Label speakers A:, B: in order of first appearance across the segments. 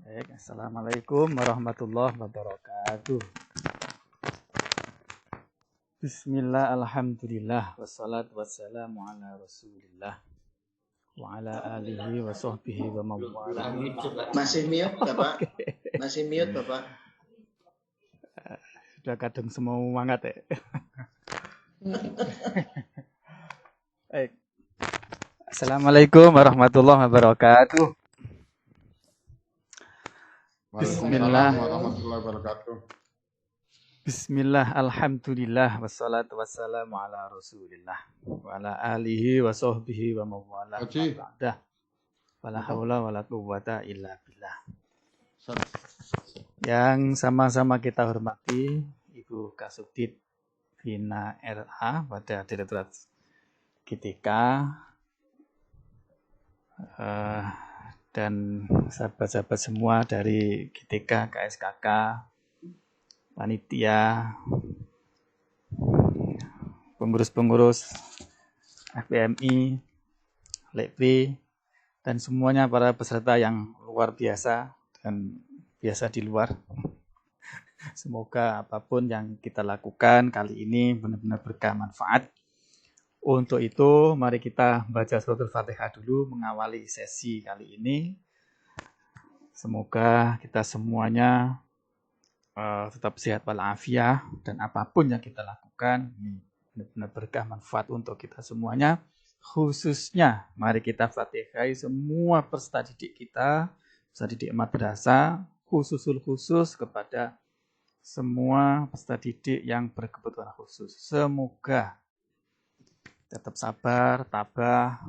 A: Baik, Assalamualaikum warahmatullahi wabarakatuh. Bismillah, alhamdulillah, wassalatu wassalamu ala rasulillah wa ala alihi wa sahbihi wa mawala.
B: Masih mute Bapak? Masih mute Bapak?
A: Sudah kadang semangat ya. Baik. Assalamualaikum warahmatullahi wabarakatuh. Bismillah.
C: Warahmatullahi wabarakatuh.
A: Bismillah, alhamdulillah, wassalatu wassalamu ala rasulillah wa ala alihi wa sahbihi wa mawala.
C: Haji.
A: Wala haula wala quwwata illa billah. Yang sama-sama kita hormati Ibu Kasubdit Bina RA pada Direktorat GTK dan sahabat-sahabat semua dari GTK, KSKK, panitia, pengurus-pengurus FPMI, LEPRI, dan semuanya para peserta yang luar biasa dan biasa di luar. Semoga apapun yang kita lakukan kali ini benar-benar berkah manfaat. Untuk itu, mari kita baca suratul Fatihah dulu mengawali sesi kali ini. Semoga kita semuanya tetap sehat walafiat dan apapun yang kita lakukan ini benar-benar berkah manfaat untuk kita semuanya. Khususnya mari kita fatihai semua peserta didik kita, peserta didik madrasah, khusus kepada semua peserta didik yang berkebutuhan khusus. Semoga tetap sabar, tabah,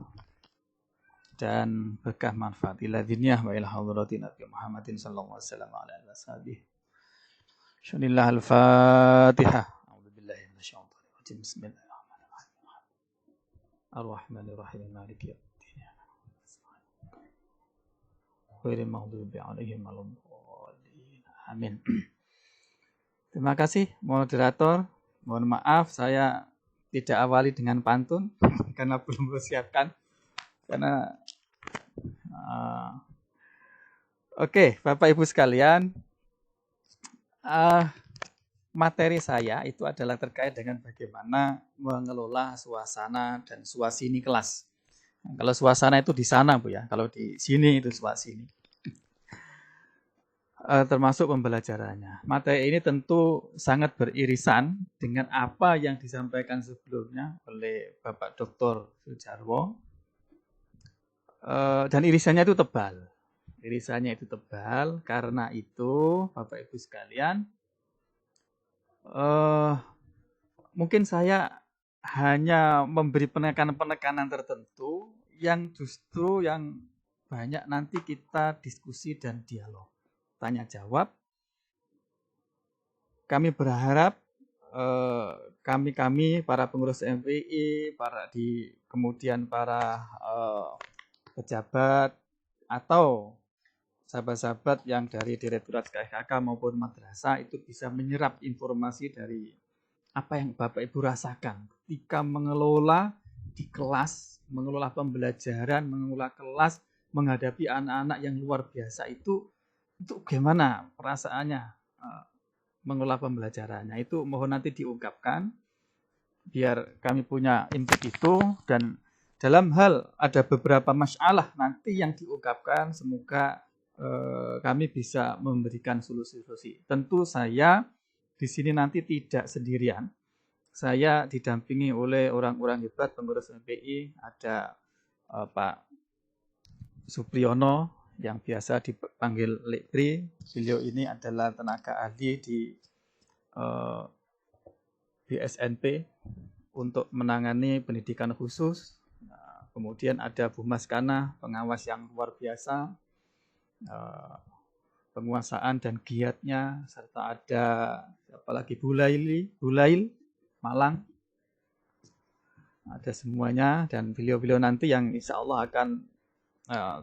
A: dan berkah manfaat. Ila diniyah wa ila hadrati Nabi Muhammadin sallallahu alaihi wasallam. Bismillah al-Fatihah. A'udzubillahi minasyaitonir rajim. Bismillahirrahmanirrahim. Ar-Rahmanir-Rahim. Maliki yaumiddin. Ghairil maghdubi 'alaihim waladdallin. Amin. Terima kasih moderator. Mohon maaf saya tidak awali dengan pantun karena belum mempersiapkan. Oke, Bapak Ibu sekalian. Materi saya itu adalah terkait dengan bagaimana mengelola suasana dan suasini kelas. Kalau suasana itu di sana Bu ya, kalau di sini itu suasini. Termasuk pembelajarannya. Materi ini tentu sangat beririsan dengan apa yang disampaikan sebelumnya oleh Bapak Dr. Sujarwo. Dan irisannya itu tebal. Irisannya itu tebal, karena itu Bapak Ibu sekalian, mungkin saya hanya memberi penekanan-penekanan tertentu yang justru yang banyak nanti kita diskusi dan dialog, tanya jawab. Kami berharap kami para pengurus MPI, kemudian para pejabat atau sahabat-sahabat yang dari Direktorat KSKK maupun madrasah itu bisa menyerap informasi dari apa yang Bapak Ibu rasakan ketika mengelola di kelas, mengelola pembelajaran, mengelola kelas, menghadapi anak-anak yang luar biasa itu bagaimana perasaannya mengelola pembelajarannya. Itu mohon nanti diungkapkan biar kami punya input itu, dan dalam hal ada beberapa masalah nanti yang diungkapkan, semoga kami bisa memberikan solusi-solusi. Tentu saya di sini nanti tidak sendirian. Saya didampingi oleh orang-orang hebat pengurus MPI. Ada Pak Supriyono yang biasa dipanggil Lekri. Beliau ini adalah tenaga ahli di BSNP untuk menangani pendidikan khusus. Kemudian ada Bu Maskana, pengawas yang luar biasa, penguasaan dan giatnya, serta ada apalagi Bulail Malang, ada semuanya, dan beliau-beliau nanti yang insya Allah akan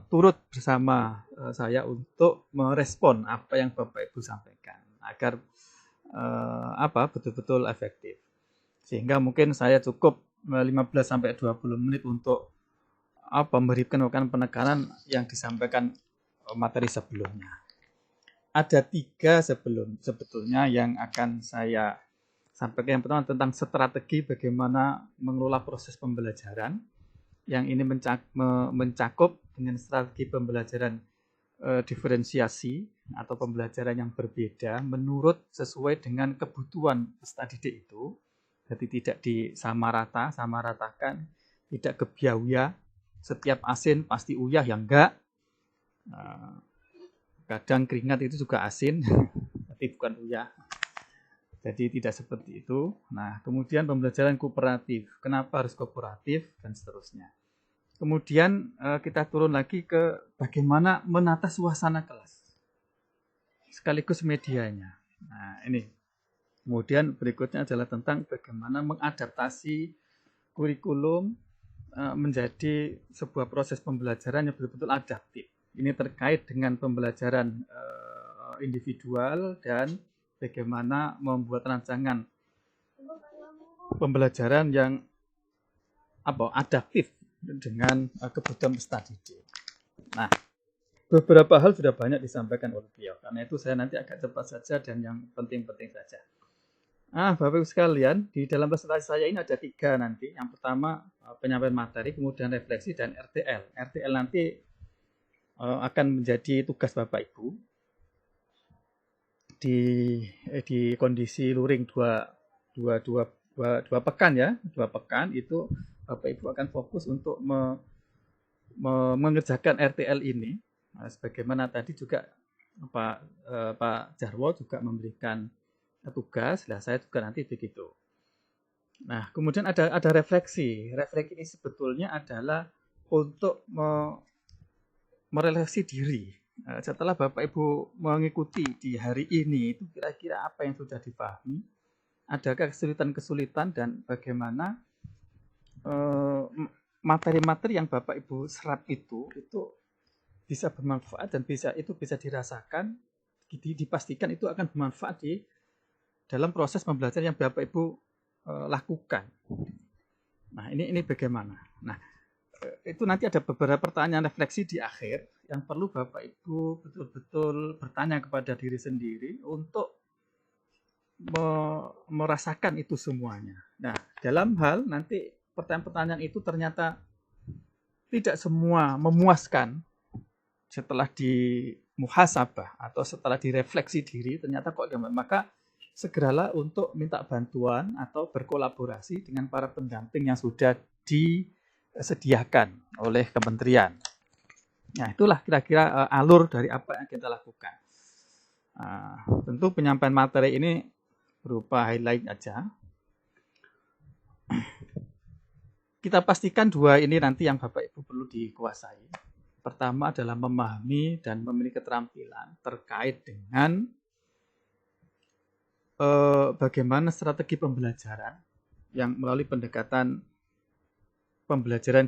A: turut bersama saya untuk merespon apa yang Bapak Ibu sampaikan agar betul-betul efektif. Sehingga mungkin saya cukup 15-20 menit untuk memberikan penekanan yang disampaikan materi sebelumnya. ada 3 sebetulnya yang akan saya sampaikan. Yang pertama tentang strategi bagaimana mengelola proses pembelajaran. Yang ini mencakup dengan strategi pembelajaran diferensiasi atau pembelajaran yang berbeda menurut sesuai dengan kebutuhan peserta didik itu. Jadi tidak disamaratakan, tidak gebiauya, setiap asin pasti uyah, ya enggak. Kadang keringat itu juga asin, tapi bukan uyah. Jadi tidak seperti itu. Nah, kemudian pembelajaran kooperatif. Kenapa harus kooperatif dan seterusnya. Kemudian kita turun lagi ke bagaimana menata suasana kelas. Sekaligus medianya. Nah, ini. Kemudian berikutnya adalah tentang bagaimana mengadaptasi kurikulum menjadi sebuah proses pembelajaran yang betul-betul adaptif. Ini terkait dengan pembelajaran individual dan bagaimana membuat rancangan pembelajaran yang adaptif dengan kebutuhan peserta didik. Nah, beberapa hal sudah banyak disampaikan oleh beliau. Karena itu saya nanti agak cepat saja dan yang penting-penting saja. Bapak Ibu sekalian, di dalam presentasi saya ini ada 3 nanti. Yang pertama penyampaian materi, kemudian refleksi dan RTL. RTL nanti akan menjadi tugas Bapak Ibu di kondisi luring 2 pekan ya, 2 pekan itu Bapak Ibu akan fokus untuk mengerjakan RTL ini. Nah, sebagaimana tadi juga Pak Jarwo juga memberikan tugas, nah saya juga nanti begitu. Nah, kemudian ada refleksi. Refleksi ini sebetulnya adalah untuk merefleksi diri. Setelah Bapak Ibu mengikuti di hari ini, itu kira-kira apa yang sudah dipahami? Adakah kesulitan-kesulitan dan bagaimana materi-materi yang Bapak Ibu serap itu bisa bermanfaat dan bisa dirasakan, dipastikan itu akan bermanfaat di dalam proses pembelajaran yang Bapak Ibu lakukan. Nah, ini bagaimana? Nah, itu nanti ada beberapa pertanyaan refleksi di akhir yang perlu Bapak Ibu betul-betul bertanya kepada diri sendiri untuk merasakan itu semuanya. Nah, dalam hal nanti pertanyaan-pertanyaan itu ternyata tidak semua memuaskan setelah di muhasabah atau setelah direfleksi diri, ternyata kok gimana, maka segeralah untuk minta bantuan atau berkolaborasi dengan para pendamping yang sudah disediakan oleh kementerian. Nah, itulah kira-kira alur dari apa yang kita lakukan. Tentu penyampaian materi ini berupa highlight aja. Kita pastikan 2 ini nanti yang Bapak Ibu perlu dikuasai. Pertama adalah memahami dan memiliki keterampilan terkait dengan bagaimana strategi pembelajaran yang melalui pendekatan pembelajaran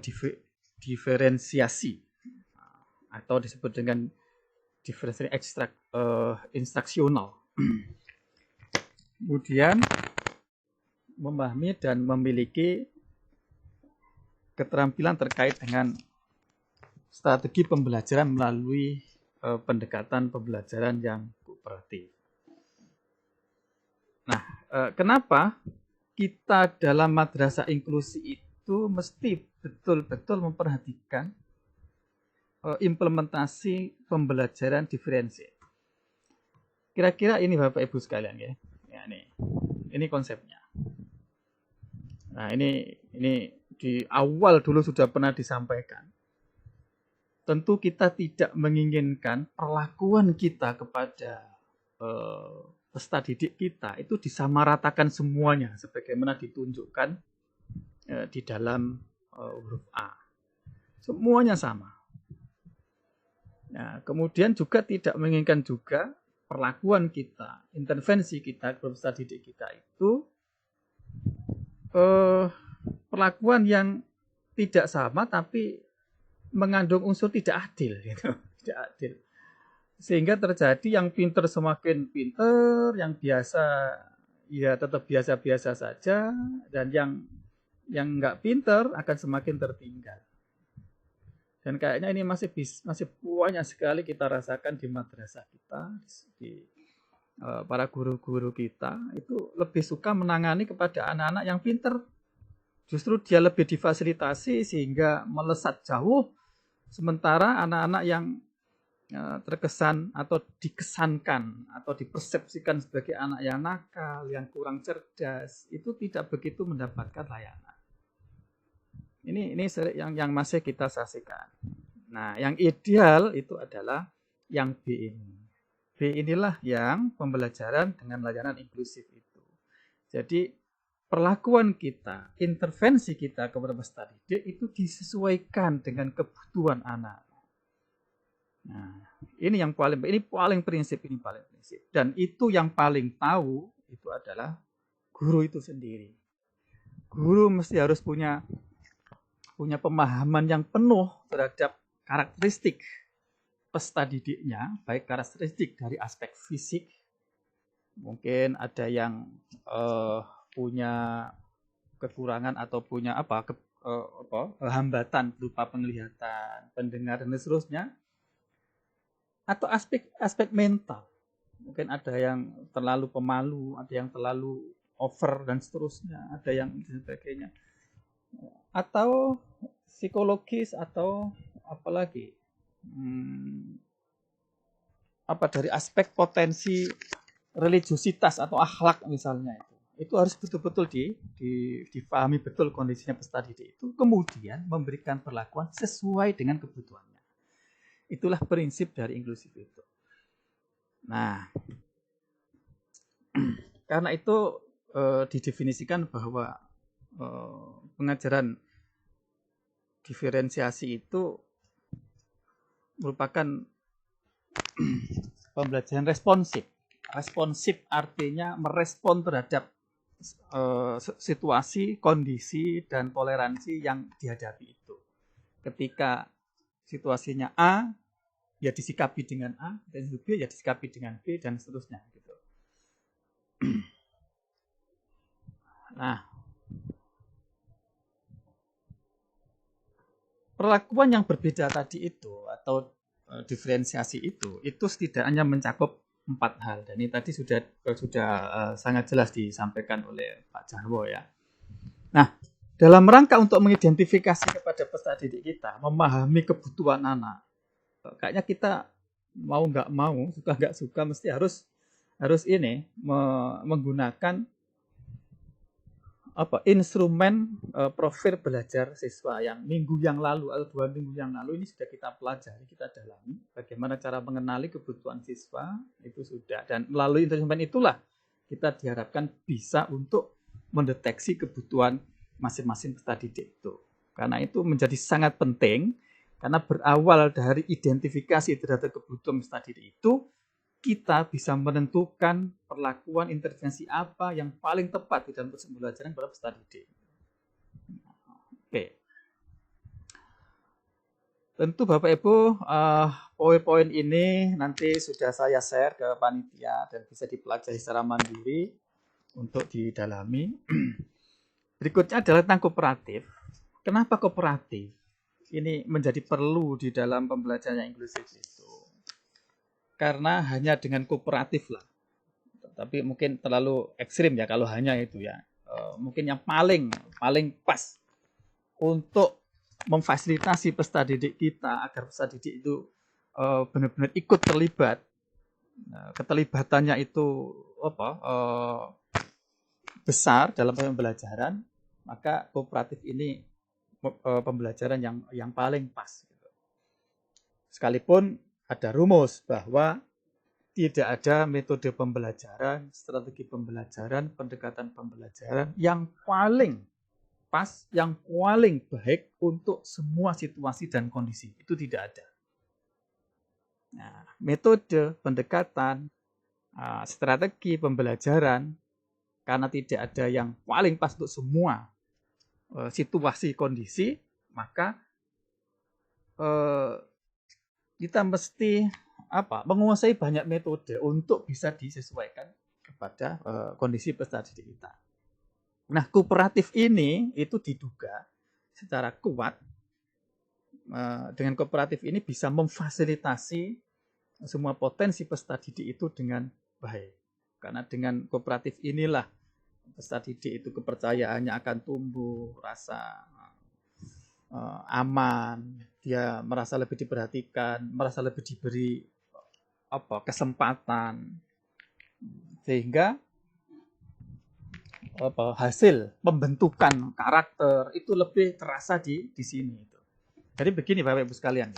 A: diferensiasi atau disebut dengan diferensiasi instruksional. Kemudian memahami dan memiliki keterampilan terkait dengan strategi pembelajaran melalui pendekatan pembelajaran yang kooperatif. Nah, kenapa kita dalam madrasah inklusi itu mesti betul-betul memperhatikan implementasi pembelajaran diferensi? Kira-kira ini Bapak Ibu sekalian ya. Ya ini konsepnya. Nah, ini di awal dulu sudah pernah disampaikan. Tentu kita tidak menginginkan perlakuan kita kepada peserta didik kita itu disamaratakan semuanya sebagaimana ditunjukkan di dalam huruf A. Semuanya sama. Nah, kemudian juga tidak menginginkan juga perlakuan kita, intervensi kita kepada peserta didik kita itu perlakuan yang tidak sama tapi mengandung unsur tidak adil, gitu. Tidak adil. Sehingga terjadi yang pinter semakin pinter, yang biasa ya tetap biasa-biasa saja, dan yang nggak pinter akan semakin tertinggal. Dan kayaknya ini masih banyak sekali kita rasakan di madrasah kita, di para guru-guru kita itu lebih suka menangani kepada anak-anak yang pinter. Justru dia lebih difasilitasi sehingga melesat jauh, sementara anak-anak yang terkesan atau dikesankan atau dipersepsikan sebagai anak yang nakal, yang kurang cerdas, itu tidak begitu mendapatkan layanan. Ini yang masih kita saksikan. Nah, yang ideal itu adalah yang B ini. B inilah yang pembelajaran dengan layanan inklusif itu. Jadi perlakuan kita, intervensi kita kepada peserta didik itu disesuaikan dengan kebutuhan anak. Nah, ini paling prinsip. Dan itu yang paling tahu itu adalah guru itu sendiri. Guru mesti harus punya pemahaman yang penuh terhadap karakteristik peserta didiknya, baik karakteristik dari aspek fisik, mungkin ada yang punya kekurangan atau punya hambatan berupa penglihatan, pendengar dan seterusnya, atau aspek mental, mungkin ada yang terlalu pemalu, ada yang terlalu over dan seterusnya, ada yang sebagainya, atau psikologis atau apalagi dari aspek potensi religiositas atau akhlak misalnya, itu harus betul-betul dipahami betul kondisinya peserta didik itu, kemudian memberikan perlakuan sesuai dengan kebutuhannya. Itulah prinsip dari inklusif itu. Nah, karena itu didefinisikan bahwa pengajaran diferensiasi itu merupakan pembelajaran responsif. Responsif artinya merespon terhadap situasi, kondisi, dan toleransi yang dihadapi itu. Ketika situasinya A, ya disikapi dengan A, dan B ya disikapi dengan B, dan seterusnya. Gitu. Nah, perlakuan yang berbeda tadi itu atau diferensiasi itu setidaknya mencakup 4 hal, dan ini tadi sudah sangat jelas disampaikan oleh Pak Jarwo ya. Nah, dalam rangka untuk mengidentifikasi kepada peserta didik kita, memahami kebutuhan anak, kayaknya kita mau nggak mau, suka nggak suka, mesti harus menggunakan instrumen profil belajar siswa yang minggu yang lalu atau 2 minggu yang lalu ini sudah kita pelajari, kita dalami bagaimana cara mengenali kebutuhan siswa, itu sudah, dan melalui instrumen itulah kita diharapkan bisa untuk mendeteksi kebutuhan masing-masing peserta didik itu. Karena itu menjadi sangat penting, karena berawal dari identifikasi terhadap kebutuhan peserta didik itu, kita bisa menentukan perlakuan intervensi apa yang paling tepat di dalam proses pembelajaran pada peserta didik. Oke. Tentu Bapak Ibu, poin-poin ini nanti sudah saya share ke panitia dan bisa dipelajari secara mandiri untuk didalami. Berikutnya adalah tentang kooperatif. Kenapa kooperatif? Ini menjadi perlu di dalam pembelajaran yang inklusif itu. Karena hanya dengan kooperatif lah, tapi mungkin terlalu ekstrim ya kalau hanya itu ya. Mungkin yang paling pas untuk memfasilitasi peserta didik kita agar peserta didik itu benar-benar ikut terlibat. Keterlibatannya itu besar dalam pembelajaran, maka kooperatif ini pembelajaran yang paling pas. Sekalipun ada rumus bahwa tidak ada metode pembelajaran, strategi pembelajaran, pendekatan pembelajaran yang paling pas, yang paling baik untuk semua situasi dan kondisi. Itu tidak ada. Nah, metode, pendekatan, strategi pembelajaran, karena tidak ada yang paling pas untuk semua situasi, kondisi, maka kita mesti menguasai banyak metode untuk bisa disesuaikan kepada kondisi peserta didik kita. Nah, kooperatif ini itu diduga secara kuat dengan kooperatif ini bisa memfasilitasi semua potensi peserta didik itu dengan baik. Karena dengan kooperatif inilah peserta didik itu kepercayaannya akan tumbuh, rasa aman, dia merasa lebih diperhatikan, merasa lebih diberi kesempatan, sehingga hasil pembentukan karakter itu lebih terasa di sini. Jadi begini Bapak Ibu sekalian,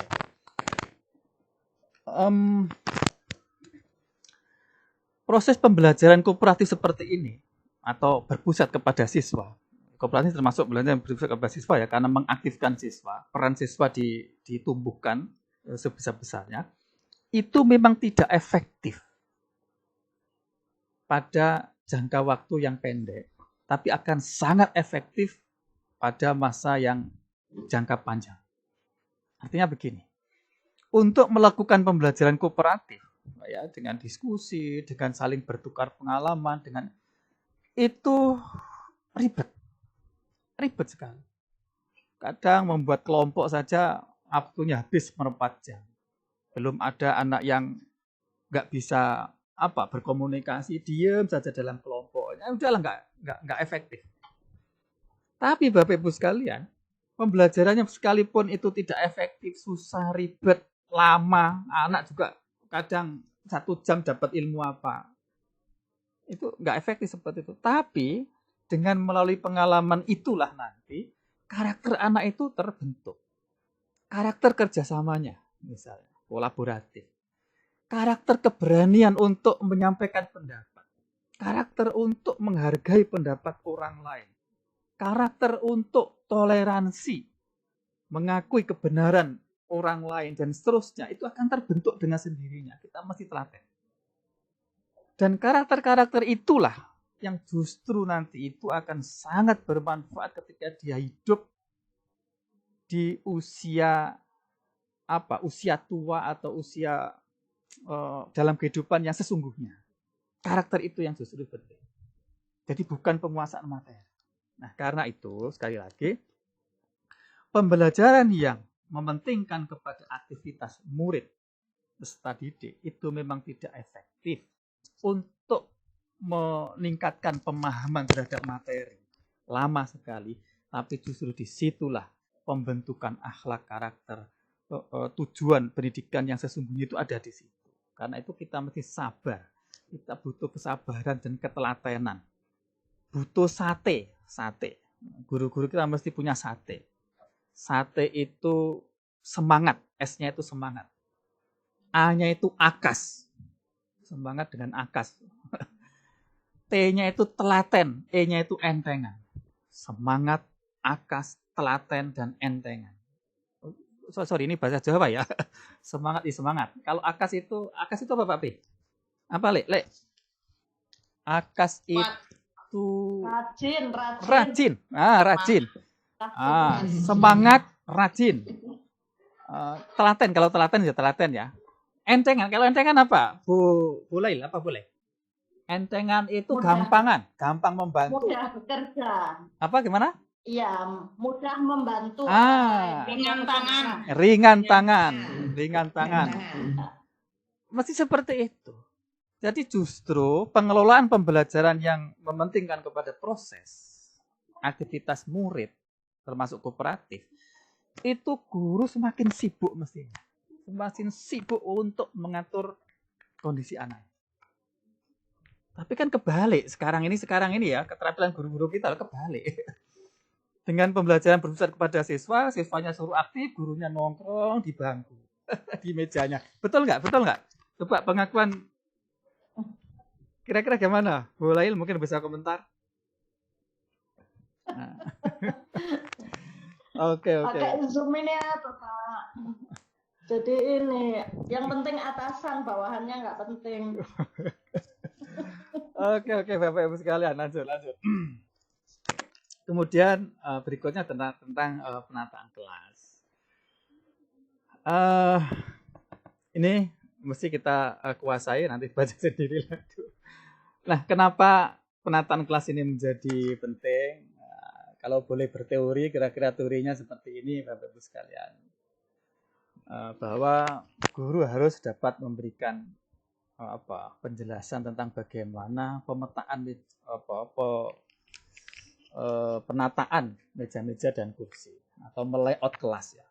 A: proses pembelajaran kooperatif seperti ini atau berpusat kepada siswa. Kooperatif termasuk belajar yang berpusat kepada siswa ya, karena mengaktifkan siswa, peran siswa ditumbuhkan sebesar-besarnya. Itu memang tidak efektif pada jangka waktu yang pendek, tapi akan sangat efektif pada masa yang jangka panjang. Artinya begini, untuk melakukan pembelajaran kooperatif, ya, dengan diskusi, dengan saling bertukar pengalaman, dengan itu ribet sekali. Kadang membuat kelompok saja waktunya habis 4 jam. Belum ada anak yang nggak bisa berkomunikasi, diam saja dalam kelompok. Ya udahlah, nggak efektif. Tapi Bapak Ibu sekalian, pembelajarannya sekalipun itu tidak efektif, susah, ribet, lama, anak juga kadang 1 jam dapat ilmu apa. Itu nggak efektif seperti itu. Tapi dengan melalui pengalaman itulah nanti karakter anak itu terbentuk. Karakter kerjasamanya, misalnya, kolaboratif. Karakter keberanian untuk menyampaikan pendapat. Karakter untuk menghargai pendapat orang lain. Karakter untuk toleransi. Mengakui kebenaran orang lain dan seterusnya. Itu akan terbentuk dengan sendirinya. Kita mesti telaten. Dan karakter-karakter itulah yang justru nanti itu akan sangat bermanfaat ketika dia hidup di usia usia tua atau usia dalam kehidupan yang sesungguhnya. Karakter itu yang justru penting. Jadi bukan penguasaan materi. Nah, karena itu sekali lagi pembelajaran yang mementingkan kepada aktivitas murid peserta didik itu memang tidak efektif untuk meningkatkan pemahaman terhadap materi. Lama sekali, tapi justru disitulah pembentukan akhlak, karakter, tujuan pendidikan yang sesungguhnya itu ada di situ. Karena itu kita mesti sabar. Kita butuh kesabaran dan ketelatenan. Butuh sate. Guru-guru kita mesti punya sate. Sate itu semangat, S-nya itu semangat. A-nya itu akas. Semangat dengan akas. T-nya itu telaten, E-nya itu entengan. Semangat, akas, telaten, dan entengan. Sorry, ini bahasa Jawa ya. Semangat is semangat. Kalau akas itu apa Pak P? Apa Le? Akas itu rajin. Rajin. Semangat, rajin. Telaten, kalau telaten ya telaten ya. Entengan, kalau entengan apa? Bu Lail, apa boleh? Entengan itu gampang membantu.
C: Mudah bekerja.
A: Apa gimana?
C: Iya, mudah membantu.
A: Ringan tangan. Mesti seperti itu. Jadi justru pengelolaan pembelajaran yang mementingkan kepada proses aktivitas murid, termasuk kooperatif, itu guru semakin sibuk mestinya. Semakin sibuk untuk mengatur kondisi anak. Tapi kan kebalik sekarang ini ya, keterampilan guru-guru kita kebalik. Dengan pembelajaran berpusat kepada siswa, siswanya suruh aktif, gurunya nongkrong di bangku, di mejanya. Betul nggak? Coba pengakuan. Kira-kira gimana? Bu Lail mungkin bisa komentar. Nah. Oke.
C: Pakai Zoom ini ya, Bapak. Jadi ini, yang penting atasan, bawahannya nggak penting.
A: Oke, Bapak Ibu sekalian, lanjut. Kemudian berikutnya tentang penataan kelas. Ini mesti kita kuasai, nanti baca sendiri lagi. Nah, kenapa penataan kelas ini menjadi penting? Kalau boleh berteori, kira-kira teorinya seperti ini, Bapak Ibu sekalian. bahwa guru harus dapat memberikan penjelasan tentang bagaimana pemetaan penataan meja-meja dan kursi atau layout kelas ya,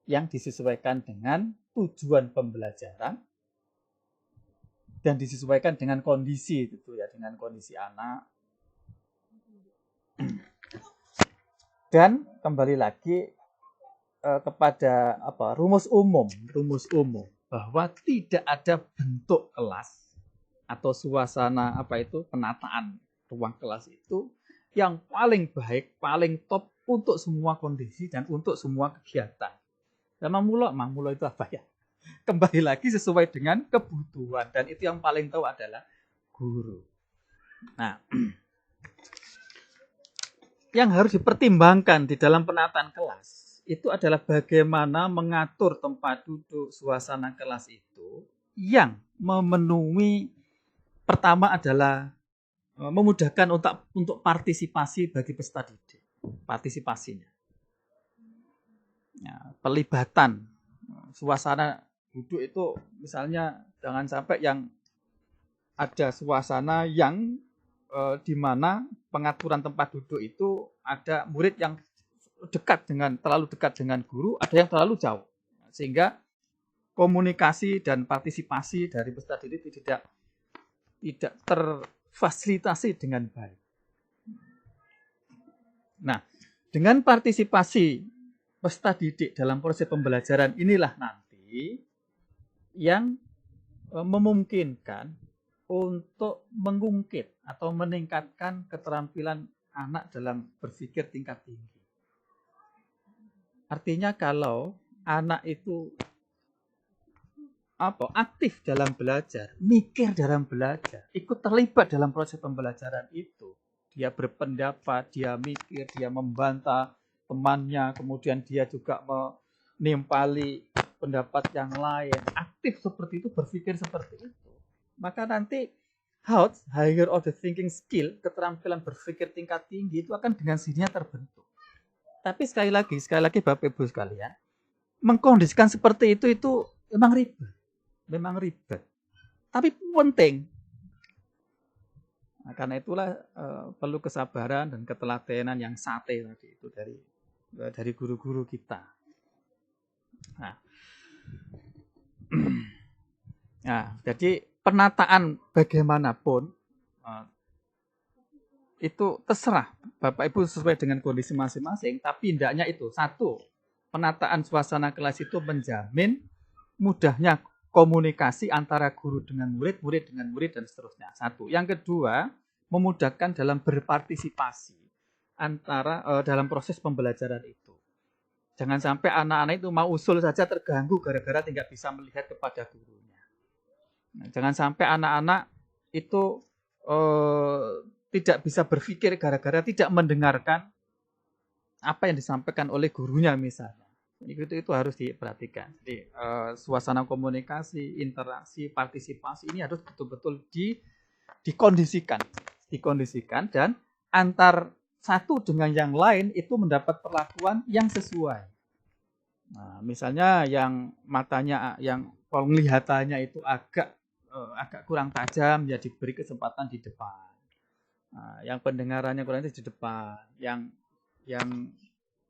A: yang disesuaikan dengan tujuan pembelajaran dan disesuaikan dengan kondisi gitu ya, dengan kondisi anak. Dan kembali lagi kepada rumus umum bahwa tidak ada bentuk kelas atau suasana penataan ruang kelas itu yang paling baik, paling top untuk semua kondisi dan untuk semua kegiatan. Dan mamulo itu apa ya? Kembali lagi sesuai dengan kebutuhan, dan itu yang paling tahu adalah guru. Nah, yang harus dipertimbangkan di dalam penataan kelas itu adalah bagaimana mengatur tempat duduk, suasana kelas itu yang memenuhi, pertama adalah memudahkan untuk partisipasi bagi peserta didik, partisipasinya, ya, pelibatan suasana duduk itu, misalnya jangan sampai yang ada suasana yang di mana pengaturan tempat duduk itu ada murid yang terlalu dekat dengan guru, ada yang terlalu jauh, sehingga komunikasi dan partisipasi dari peserta didik tidak terfasilitasi dengan baik. Nah, dengan partisipasi peserta didik dalam proses pembelajaran inilah nanti yang memungkinkan untuk mengungkit atau meningkatkan keterampilan anak dalam berpikir tingkat tinggi. Artinya kalau anak itu aktif dalam belajar, mikir dalam belajar, ikut terlibat dalam proses pembelajaran itu, dia berpendapat, dia mikir, dia membantah temannya, kemudian dia juga menimpali pendapat yang lain, aktif seperti itu, berpikir seperti itu, maka nanti higher order thinking skill, keterampilan berpikir tingkat tinggi itu akan dengan sendirinya terbentuk. Tapi sekali lagi Bapak Ibu sekalian, mengkondisikan seperti itu memang ribet, tapi penting. Nah, karena itulah perlu kesabaran dan ketelatenan yang sate tadi itu dari guru-guru kita. Nah, jadi penataan bagaimanapun itu terserah Bapak Ibu sesuai dengan kondisi masing-masing, tapi hendaknya itu satu, penataan suasana kelas itu menjamin mudahnya komunikasi antara guru dengan murid, murid dengan murid, dan seterusnya. Satu. Yang kedua, memudahkan dalam berpartisipasi dalam proses pembelajaran itu. Jangan sampai anak-anak itu mau usul saja terganggu gara-gara tidak bisa melihat kepada gurunya. Nah, jangan sampai anak-anak itu tidak bisa berpikir gara-gara tidak mendengarkan apa yang disampaikan oleh gurunya misalnya. Itu harus diperhatikan. Jadi suasana komunikasi, interaksi, partisipasi ini harus betul-betul dikondisikan dan antar satu dengan yang lain itu mendapat perlakuan yang sesuai. Nah, misalnya yang matanya, yang penglihatannya itu agak kurang tajam, ya diberi kesempatan di depan. Nah, yang pendengarannya kurang di depan, yang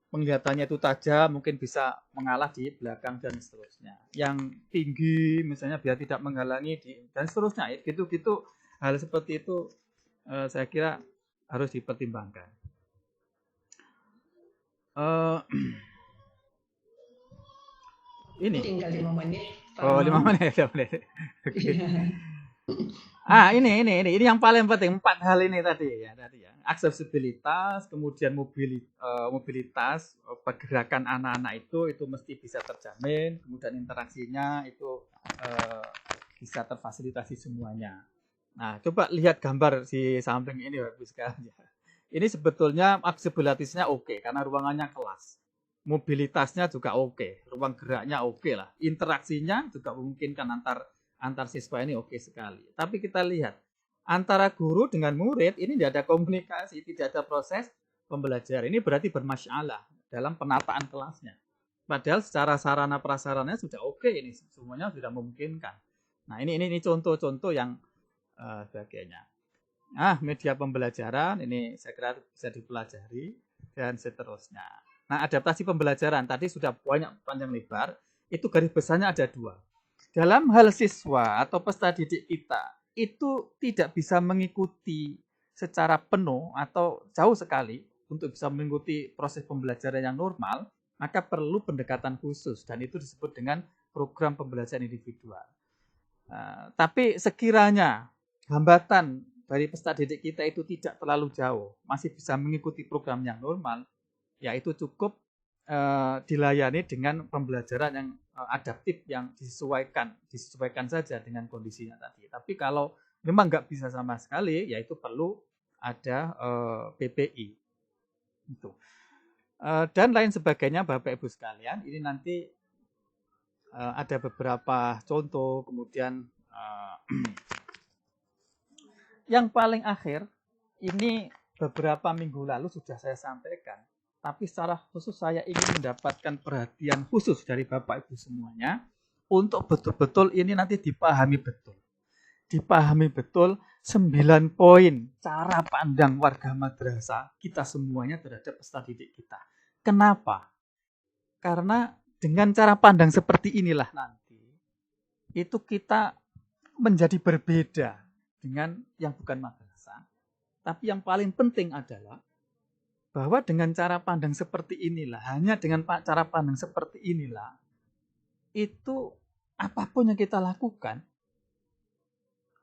A: penglihatannya itu tajam mungkin bisa mengalah di belakang dan seterusnya. Yang tinggi misalnya biar tidak menghalangi dan seterusnya. Gitu-gitu hal seperti itu saya kira harus dipertimbangkan. Ini
D: tinggal 5 menit.
A: Oh, 5 menit. Okay. Ini yang paling penting, 4 hal ini tadi ya. Aksesibilitas, kemudian mobilitas, pergerakan anak-anak itu mesti bisa terjamin, kemudian interaksinya itu bisa terfasilitasi semuanya. Nah, coba lihat gambar di samping ini Bapak sekalian. Ini sebetulnya aksesibilitasnya oke karena ruangannya kelas. Mobilitasnya juga oke, ruang geraknya oke lah. Interaksinya juga memungkinkan antar siswa ini oke sekali. Tapi kita lihat antara guru dengan murid ini tidak ada komunikasi, tidak ada proses pembelajaran. Ini berarti bermasalah dalam penataan kelasnya. Padahal secara sarana prasarannya sudah oke, ini semuanya sudah memungkinkan. Nah, ini contoh-contoh yang sebagainya. Media pembelajaran ini saya kira bisa dipelajari dan seterusnya. Nah, adaptasi pembelajaran tadi sudah banyak panjang lebar. Itu garis besarnya ada 2. Dalam hal siswa atau peserta didik kita itu tidak bisa mengikuti secara penuh atau jauh sekali untuk bisa mengikuti proses pembelajaran yang normal, maka perlu pendekatan khusus dan itu disebut dengan program pembelajaran individual. Tapi sekiranya hambatan dari peserta didik kita itu tidak terlalu jauh, masih bisa mengikuti program yang normal, yaitu cukup dilayani dengan pembelajaran yang adaptif yang disesuaikan saja dengan kondisinya tadi. Tapi kalau memang nggak bisa sama sekali, yaitu perlu ada PPI. Itu. Dan lain sebagainya, Bapak Ibu sekalian, ini nanti ada beberapa contoh, kemudian yang paling akhir, ini beberapa minggu lalu sudah saya sampaikan, tapi secara khusus saya ingin mendapatkan perhatian khusus dari Bapak Ibu semuanya, untuk betul-betul ini nanti dipahami betul. Dipahami betul 9 poin cara pandang warga madrasah kita semuanya terhadap peserta didik kita. Kenapa? Karena dengan cara pandang seperti inilah nanti, itu kita menjadi berbeda dengan yang bukan madrasah. Tapi yang paling penting adalah bahwa dengan cara pandang seperti inilah, hanya dengan cara pandang seperti inilah, itu apapun yang kita lakukan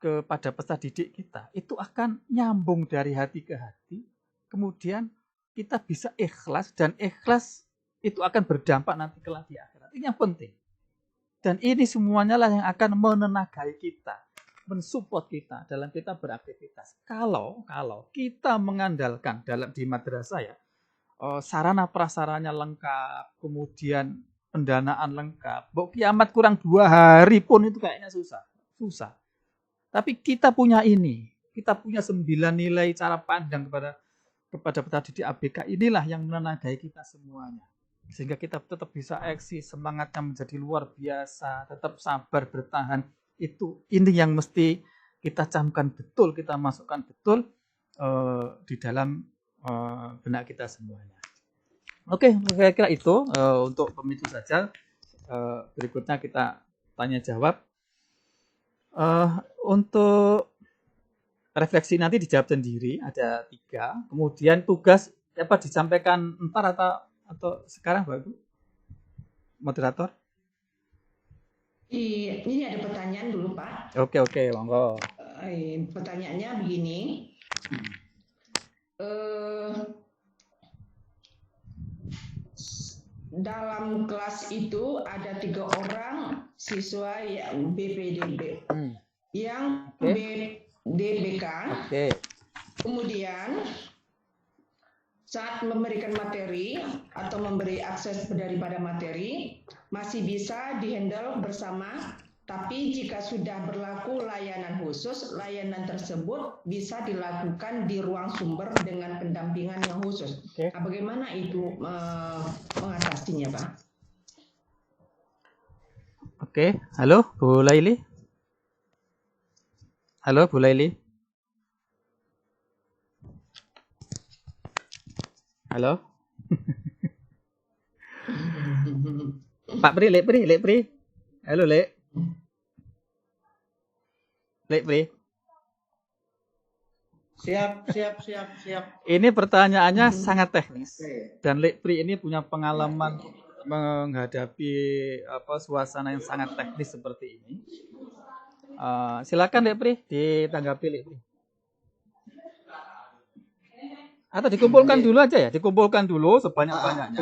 A: kepada peserta didik kita, itu akan nyambung dari hati ke hati, kemudian kita bisa ikhlas, dan ikhlas itu akan berdampak nanti kelak di akhirat. Ini yang penting. Dan ini semuanya lah yang akan menenagai kita, mensupport kita dalam kita beraktivitas. Kalau kita mengandalkan di madrasah ya, sarana prasaranya lengkap, kemudian pendanaan lengkap, kiamat kurang 2 hari pun itu kayaknya susah. Tapi kita punya ini, kita punya 9 nilai cara pandang kepada peserta didik ABK, inilah yang menenagai kita semuanya. Sehingga kita tetap bisa eksis, semangatnya menjadi luar biasa, tetap sabar, bertahan. Ini yang mesti kita camkan betul, kita masukkan betul di dalam benak kita semuanya. Oke, saya kira itu untuk pemicu saja. Berikutnya kita tanya jawab. Untuk refleksi nanti dijawab sendiri, ada 3. Kemudian tugas dapat disampaikan ntar atau sekarang, Bapak Ibu? Moderator?
C: Ini ada pertanyaan dulu, Pak.
A: Oke, monggo.
C: Pertanyaannya begini. Dalam kelas itu ada 3 orang siswa yang BPDB, yang BDBK. Kemudian saat memberikan materi atau memberi akses daripada materi masih bisa dihandle bersama, tapi jika sudah berlaku layanan khusus, layanan tersebut bisa dilakukan di ruang sumber dengan pendampingan yang khusus. Nah, bagaimana itu mengatasinya, Pak?
A: Oke, halo Bu Laili. Halo Bu Laili. Halo. Pak Pri, Lek Pri. Halo, Lek. Lek Pri.
B: Siap.
A: Ini pertanyaannya sangat teknis. Dan Lek Pri ini punya pengalaman menghadapi suasana yang sangat teknis seperti ini. Silakan Lek Pri, ditanggapi Lek Pri. Atau dikumpulkan dulu aja ya, dikumpulkan dulu sebanyak-banyaknya.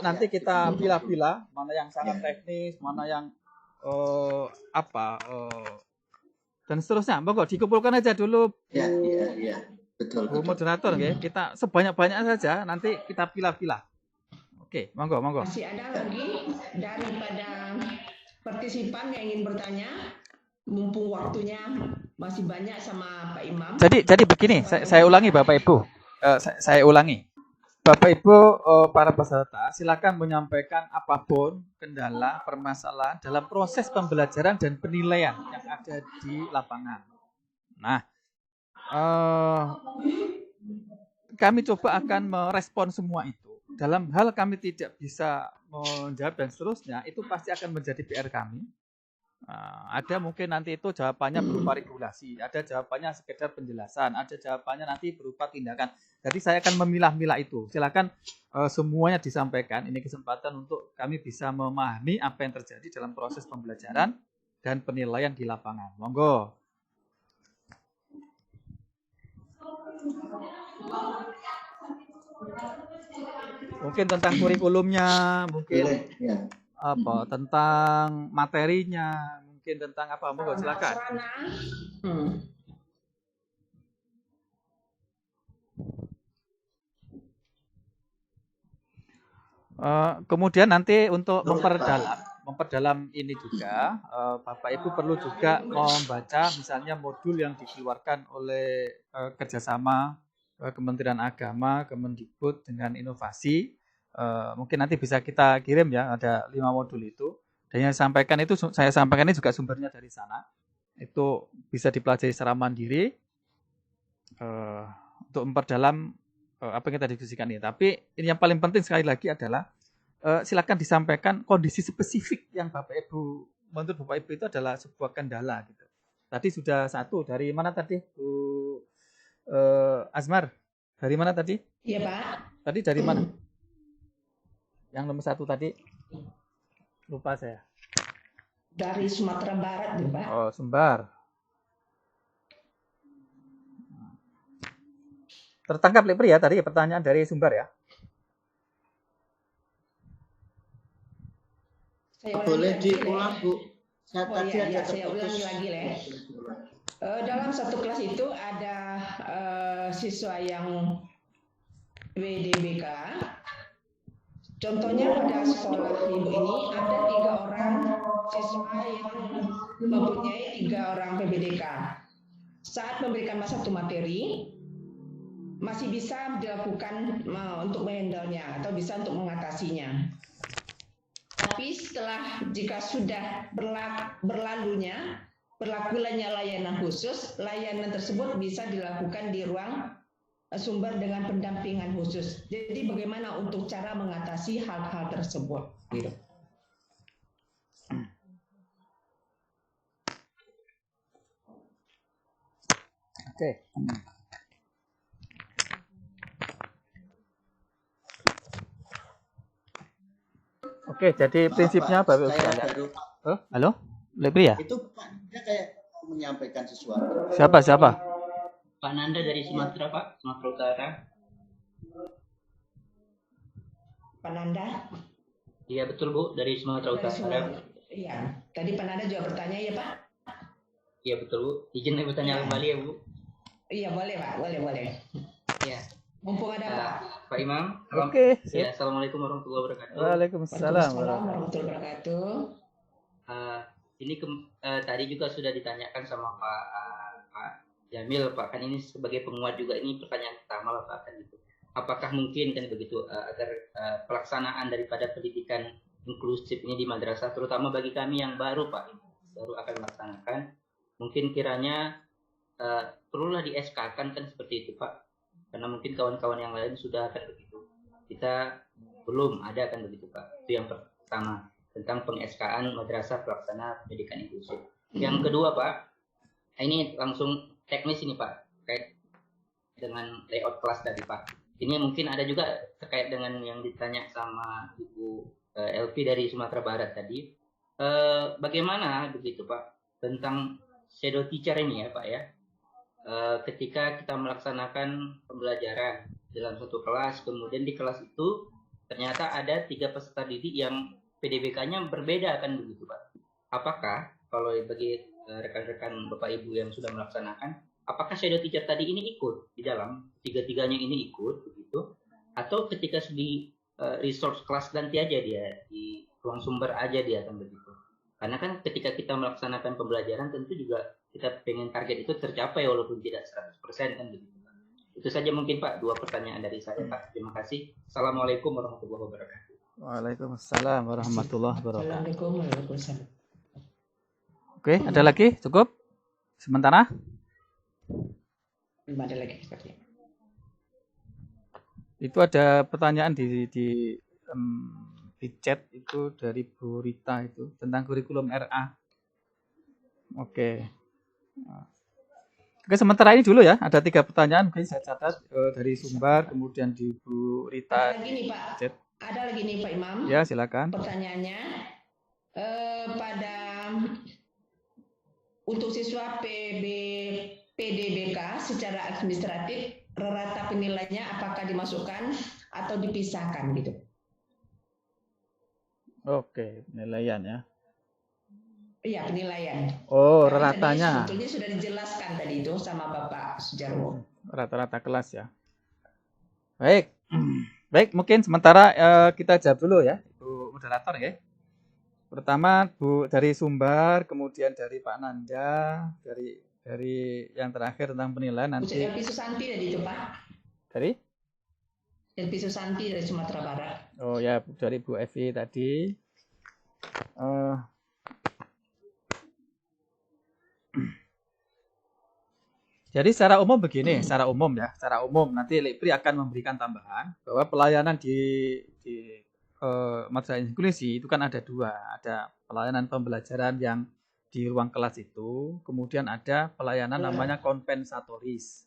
A: Nanti kita pilah-pilah mana yang sangat teknis, mana yang dan seterusnya. Pokok dikumpulkan aja dulu.
B: Iya, betul.
A: Bu moderator ya, kita sebanyak-banyaknya saja, nanti kita pilah-pilah. Oke, monggo.
C: Masih ada lagi daripada partisipan yang ingin bertanya, mumpung waktunya masih banyak sama Pak Imam.
A: Jadi begini, saya ulangi Bapak Ibu. Saya ulangi. Bapak Ibu para peserta, silakan menyampaikan apapun kendala, permasalahan dalam proses pembelajaran dan penilaian yang ada di lapangan. Nah, kami coba akan merespon semua itu. Dalam hal kami tidak bisa menjawab dan seterusnya, itu pasti akan menjadi PR kami. Ada mungkin nanti itu jawabannya berupa regulasi, ada jawabannya sekedar penjelasan, ada jawabannya nanti berupa tindakan. Jadi saya akan memilah-milah itu. Silakan semuanya disampaikan. Ini kesempatan untuk kami bisa memahami apa yang terjadi dalam proses pembelajaran dan penilaian di lapangan. Monggo. Mungkin tentang kurikulumnya, mungkin apa tentang materinya, mungkin tentang apa, monggo silakan. Kemudian nanti untuk memperdalam ini juga, Bapak Ibu perlu juga membaca misalnya modul yang dikeluarkan oleh kerjasama Kementerian Agama, Kemendikbud dengan inovasi. Mungkin nanti bisa kita kirim ya, ada 5 modul itu. Dan yang saya sampaikan ini juga sumbernya dari sana. Itu bisa dipelajari secara mandiri untuk memperdalam apa yang kita diskusikan ini. Tapi ini yang paling penting sekali lagi adalah silakan disampaikan kondisi spesifik yang Bapak Ibu, menurut Bapak Ibu itu adalah sebuah kendala gitu. Tadi sudah satu, dari mana tadi Bu Azmar? Dari mana tadi?
C: Iya Pak.
A: Tadi dari mana? Yang nomor 1 tadi? Lupa saya.
C: Dari Sumatera Barat nih Pak.
A: Oh, Sumbar. Tertangkap Lepri ya tadi pertanyaan dari Sumbar ya?
B: Boleh diulang Bu.
C: Saya ulangi lagi ya. Dalam satu kelas itu ada siswa yang WDBK. Contohnya pada sekolah ibu ini ada 3 orang siswa yang mempunyai 3 orang PBDK. Saat memberikan satu materi, masih bisa dilakukan untuk menghandle-nya atau bisa untuk mengatasinya. Tapi jika sudah berlakunya layanan khusus, layanan tersebut bisa dilakukan di ruang sumber dengan pendampingan khusus. Jadi bagaimana untuk cara mengatasi hal-hal tersebut? Gitu.
A: Oke. Oke, jadi prinsipnya Bapak Ibu sekalian. Halo? Lepri ya?
B: Itu Pak Nanda kayak mau menyampaikan sesuatu.
A: Siapa?
D: Pak Nanda dari Sumatera, Pak. Sumatera Utara.
C: Pak Nanda?
D: Iya, betul, Bu. Dari Sumatera Utara.
C: Iya. Tadi Pak Nanda juga bertanya ya, Pak?
D: Iya, betul, Bu. Izin saya bertanya kembali ya, Bu.
C: Iya, boleh, Pak. Boleh.
D: Iya.
C: Mumpung ada
D: Pak Imam.
A: Oke.
D: Ya, Assalamualaikum warahmatullahi wabarakatuh.
A: Waalaikumsalam
C: warahmatullahi wabarakatuh.
D: Ini tadi juga sudah ditanyakan sama Pak Jamil, Pak, kan ini sebagai penguat juga, ini pertanyaan pertama Pak kan gitu. Apakah mungkin kan begitu agar pelaksanaan daripada pendidikan inklusif ini di madrasah, terutama bagi kami yang baru Pak, baru akan melaksanakan, mungkin kiranya perlulah di SK-kan kan seperti itu Pak, karena mungkin kawan-kawan yang lain sudah akan begitu, kita belum ada kan begitu Pak. Itu yang pertama tentang peng-SK-an madrasah pelaksana pendidikan inklusif. Yang kedua Pak, ini langsung teknis ini Pak, terkait dengan layout kelas tadi Pak. Ini mungkin ada juga terkait dengan yang ditanya sama Ibu Elvi dari Sumatera Barat tadi. Bagaimana begitu Pak tentang shadow teacher ini ya Pak ya? Ketika kita melaksanakan pembelajaran dalam satu kelas, kemudian di kelas itu ternyata ada 3 peserta didik yang PDBK-nya berbeda kan begitu Pak. Apakah kalau bagi rekan-rekan Bapak Ibu yang sudah melaksanakan, apakah shadow teacher tadi ini ikut di dalam, 3-tiganya ini ikut begitu, atau ketika di resource class nanti aja dia, di ruang sumber aja dia kan begitu. Karena kan ketika kita melaksanakan pembelajaran tentu juga kita pengen target itu tercapai walaupun tidak 100% kan begitu. Itu saja mungkin Pak, 2 pertanyaan dari saya Pak. Terima kasih. Assalamualaikum warahmatullahi wabarakatuh.
A: Waalaikumsalam warahmatullahi wabarakatuh.
C: Assalamualaikum warahmatullahi wabarakatuh.
A: Oke, ada lagi? Cukup? Sementara?
C: Belum ada lagi sepertinya.
A: Itu ada pertanyaan di chat itu dari Bu Rita itu tentang kurikulum RA. Oke. Oke, sementara ini dulu ya. Ada 3 pertanyaan mungkin saya catat dari Sumbar, kemudian di Bu Rita.
C: Ada lagi nih Pak.
A: Chat.
C: Ada lagi nih Pak Imam.
A: Ya, silakan.
C: Pertanyaannya pada untuk siswa PDBK secara administratif rata penilaiannya apakah dimasukkan atau dipisahkan gitu?
A: Oke, penilaian ya.
C: Iya, penilaian.
A: Oh,
C: Karena
A: ratanya.
C: tadi sebetulnya sudah dijelaskan tadi itu sama Bapak Sujarwo.
A: Rata-rata kelas ya. Baik. Baik, mungkin sementara kita jawab dulu ya, Bu moderator ya. Pertama Bu dari Sumbar, kemudian dari Pak Nanda, dari yang terakhir tentang penilaian
C: Bu
A: nanti.
C: Elvi Susanti tadi itu Pak.
A: Dari?
C: Elvi Susanti dari Sumatera Barat.
A: Oh ya, dari Bu Evi tadi. Jadi secara umum begini, secara umum nanti Lipri akan memberikan tambahan bahwa pelayanan di madrasah inklusi itu kan ada 2, ada pelayanan pembelajaran yang di ruang kelas itu, kemudian ada pelayanan namanya kompensatoris.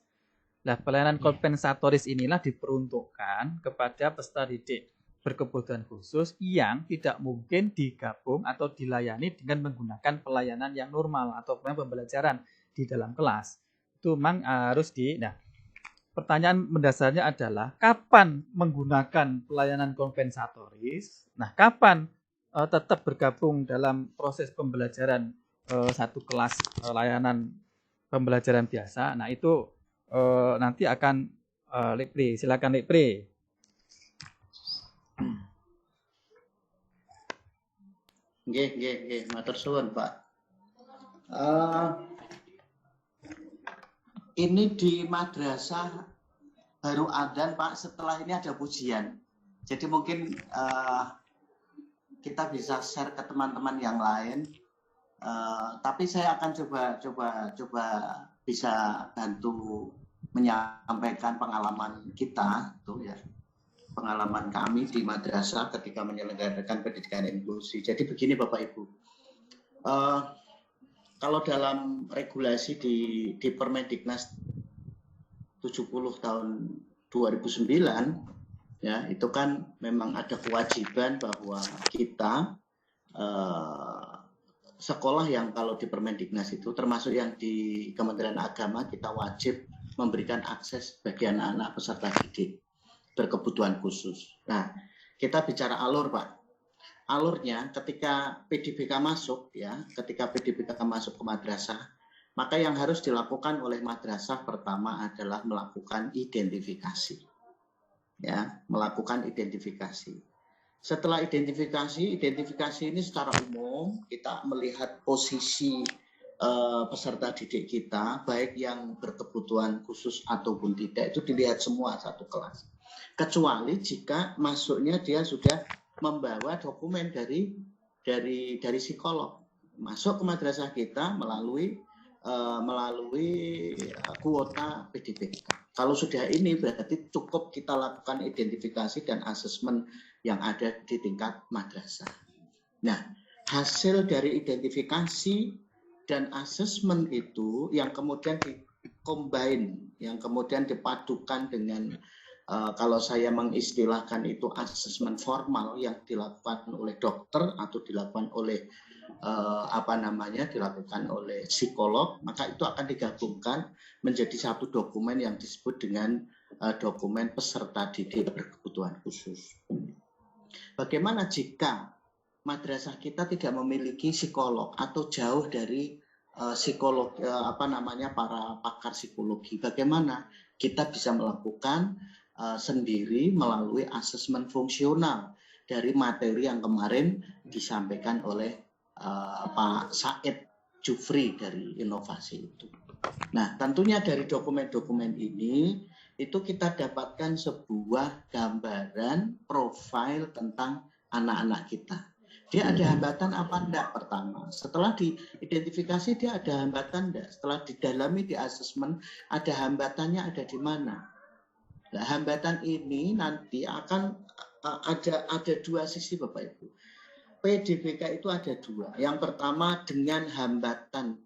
A: Nah, pelayanan kompensatoris inilah diperuntukkan kepada peserta didik berkebutuhan khusus yang tidak mungkin digabung atau dilayani dengan menggunakan pelayanan yang normal atau pembelajaran di dalam kelas. Itu memang harus nah, pertanyaan mendasarnya adalah kapan menggunakan pelayanan kompensatoris? Nah, kapan tetap bergabung dalam proses pembelajaran satu kelas layanan pembelajaran biasa? Nah, itu nanti akan Lipri. Silakan Lipri.
B: Nggih, matur suwun, Pak. Ini di madrasah baru adzan Pak, setelah ini ada pujian. Jadi mungkin kita bisa share ke teman-teman yang lain. Tapi saya akan coba bisa bantu menyampaikan pengalaman kita tuh ya. Pengalaman kami di madrasah ketika menyelenggarakan pendidikan inklusi. Jadi begini Bapak Ibu. Kalau dalam regulasi di Permendiknas 70 tahun 2009 ya, itu kan memang ada kewajiban bahwa kita sekolah yang kalau di Permendiknas itu termasuk yang di Kementerian Agama kita wajib memberikan akses bagi anak-anak peserta didik berkebutuhan khusus. Nah, kita bicara alur, Pak. Alurnya ketika PDBK masuk ya, ketika PDBK masuk ke madrasah, maka yang harus dilakukan oleh madrasah pertama adalah melakukan identifikasi. Ya, melakukan identifikasi. Setelah identifikasi ini secara umum kita melihat posisi peserta didik kita, baik yang berkebutuhan khusus ataupun tidak, itu dilihat semua satu kelas. Kecuali jika masuknya dia sudah membawa dokumen dari psikolog masuk ke madrasah kita melalui kuota PDBK. Kalau sudah ini berarti cukup kita lakukan identifikasi dan asesmen yang ada di tingkat madrasah. Nah, hasil dari identifikasi dan asesmen itu yang kemudian di-combine, yang kemudian dipadukan dengan kalau saya mengistilahkan itu asesmen formal yang dilakukan oleh dokter atau dilakukan oleh dilakukan oleh psikolog, maka itu akan digabungkan menjadi satu dokumen yang disebut dengan dokumen peserta didik berkebutuhan khusus. Bagaimana jika madrasah kita tidak memiliki psikolog atau jauh dari psikolog para pakar psikologi? Bagaimana kita bisa melakukan sendiri melalui asesmen fungsional dari materi yang kemarin disampaikan oleh Pak Said Jufri dari inovasi itu. Nah, tentunya dari dokumen-dokumen ini itu kita dapatkan sebuah gambaran profil tentang anak-anak kita. Dia ada hambatan apa enggak pertama. Setelah diidentifikasi dia ada hambatan enggak. Setelah didalami di asesmen ada hambatannya ada di mana. Nah, hambatan ini nanti akan ada dua sisi Bapak Ibu. PDBK itu ada dua. Yang pertama dengan hambatan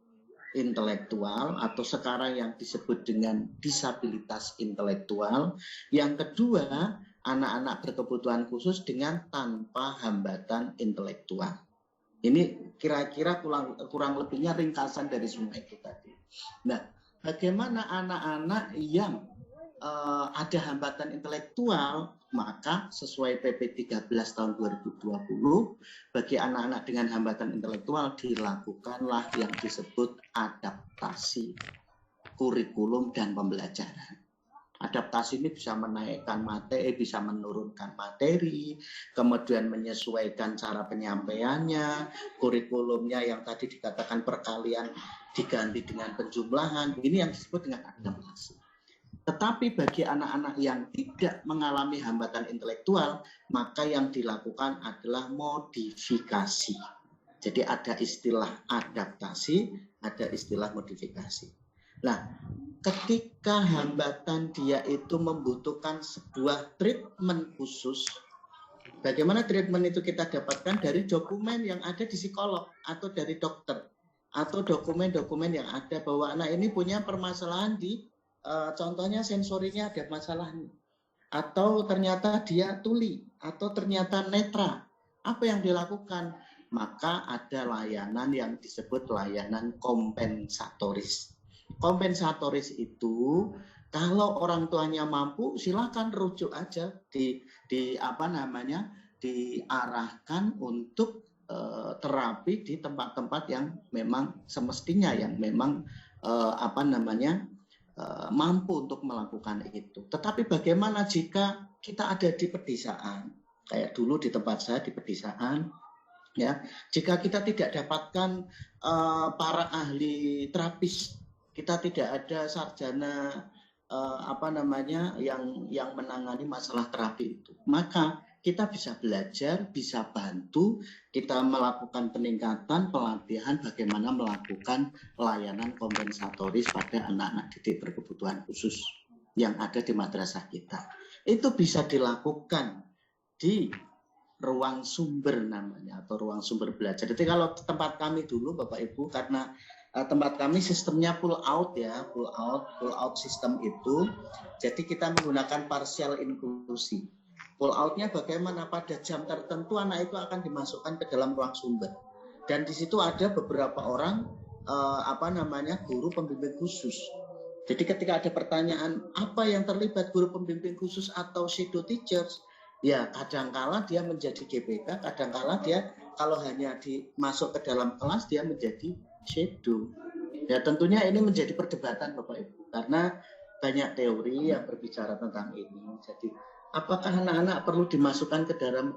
B: intelektual atau sekarang yang disebut dengan disabilitas intelektual. Yang kedua, anak-anak berkebutuhan khusus dengan tanpa hambatan intelektual. Ini kira-kira kurang lebihnya ringkasan dari semua itu tadi. Nah, bagaimana anak-anak yang ada hambatan intelektual, maka sesuai PP 13 tahun 2020, bagi anak-anak dengan hambatan intelektual dilakukanlah yang disebut adaptasi kurikulum dan pembelajaran. Adaptasi ini bisa menaikkan materi, bisa menurunkan materi, kemudian menyesuaikan cara penyampaiannya, kurikulumnya yang tadi dikatakan perkalian diganti dengan penjumlahan. Ini yang disebut dengan adaptasi. Tetapi bagi anak-anak yang tidak mengalami hambatan intelektual, maka yang dilakukan adalah modifikasi. Jadi ada istilah adaptasi, ada istilah modifikasi. Nah, ketika hambatan dia itu membutuhkan sebuah treatment khusus, bagaimana treatment itu kita dapatkan dari dokumen yang ada di psikolog atau dari dokter, atau dokumen-dokumen yang ada bahwa anak ini punya permasalahan di contohnya sensorinya ada masalahnya, atau ternyata dia tuli, atau ternyata netra. Apa yang dilakukan? Maka ada layanan yang disebut layanan kompensatoris. Kompensatoris itu kalau orang tuanya mampu silakan rujuk aja diarahkan untuk terapi di tempat-tempat yang memang semestinya yang memang mampu untuk melakukan itu. Tetapi bagaimana jika kita ada di pedesaan? Kayak dulu di tempat saya di pedesaan, ya. Jika kita tidak dapatkan para ahli terapis, kita tidak ada sarjana yang menangani masalah terapi itu, maka kita bisa belajar, bisa bantu, kita melakukan peningkatan pelatihan bagaimana melakukan layanan kompensatoris pada anak-anak didik berkebutuhan khusus yang ada di madrasah kita. Itu bisa dilakukan di ruang sumber namanya, atau ruang sumber belajar. Jadi kalau tempat kami dulu Bapak Ibu, karena tempat kami sistemnya pull out ya, pull out sistem itu. Jadi kita menggunakan partial inklusi. Pull out-nya bagaimana? Pada jam tertentu anak itu akan dimasukkan ke dalam ruang sumber. Dan di situ ada beberapa orang guru pembimbing khusus. Jadi ketika ada pertanyaan apa yang terlibat guru pembimbing khusus atau shadow teachers, ya kadangkala dia menjadi GPK, kadangkala dia kalau hanya masuk ke dalam kelas dia menjadi shadow. Ya tentunya ini menjadi perdebatan Bapak Ibu, karena banyak teori yang berbicara tentang ini. Jadi apakah anak-anak perlu dimasukkan ke dalam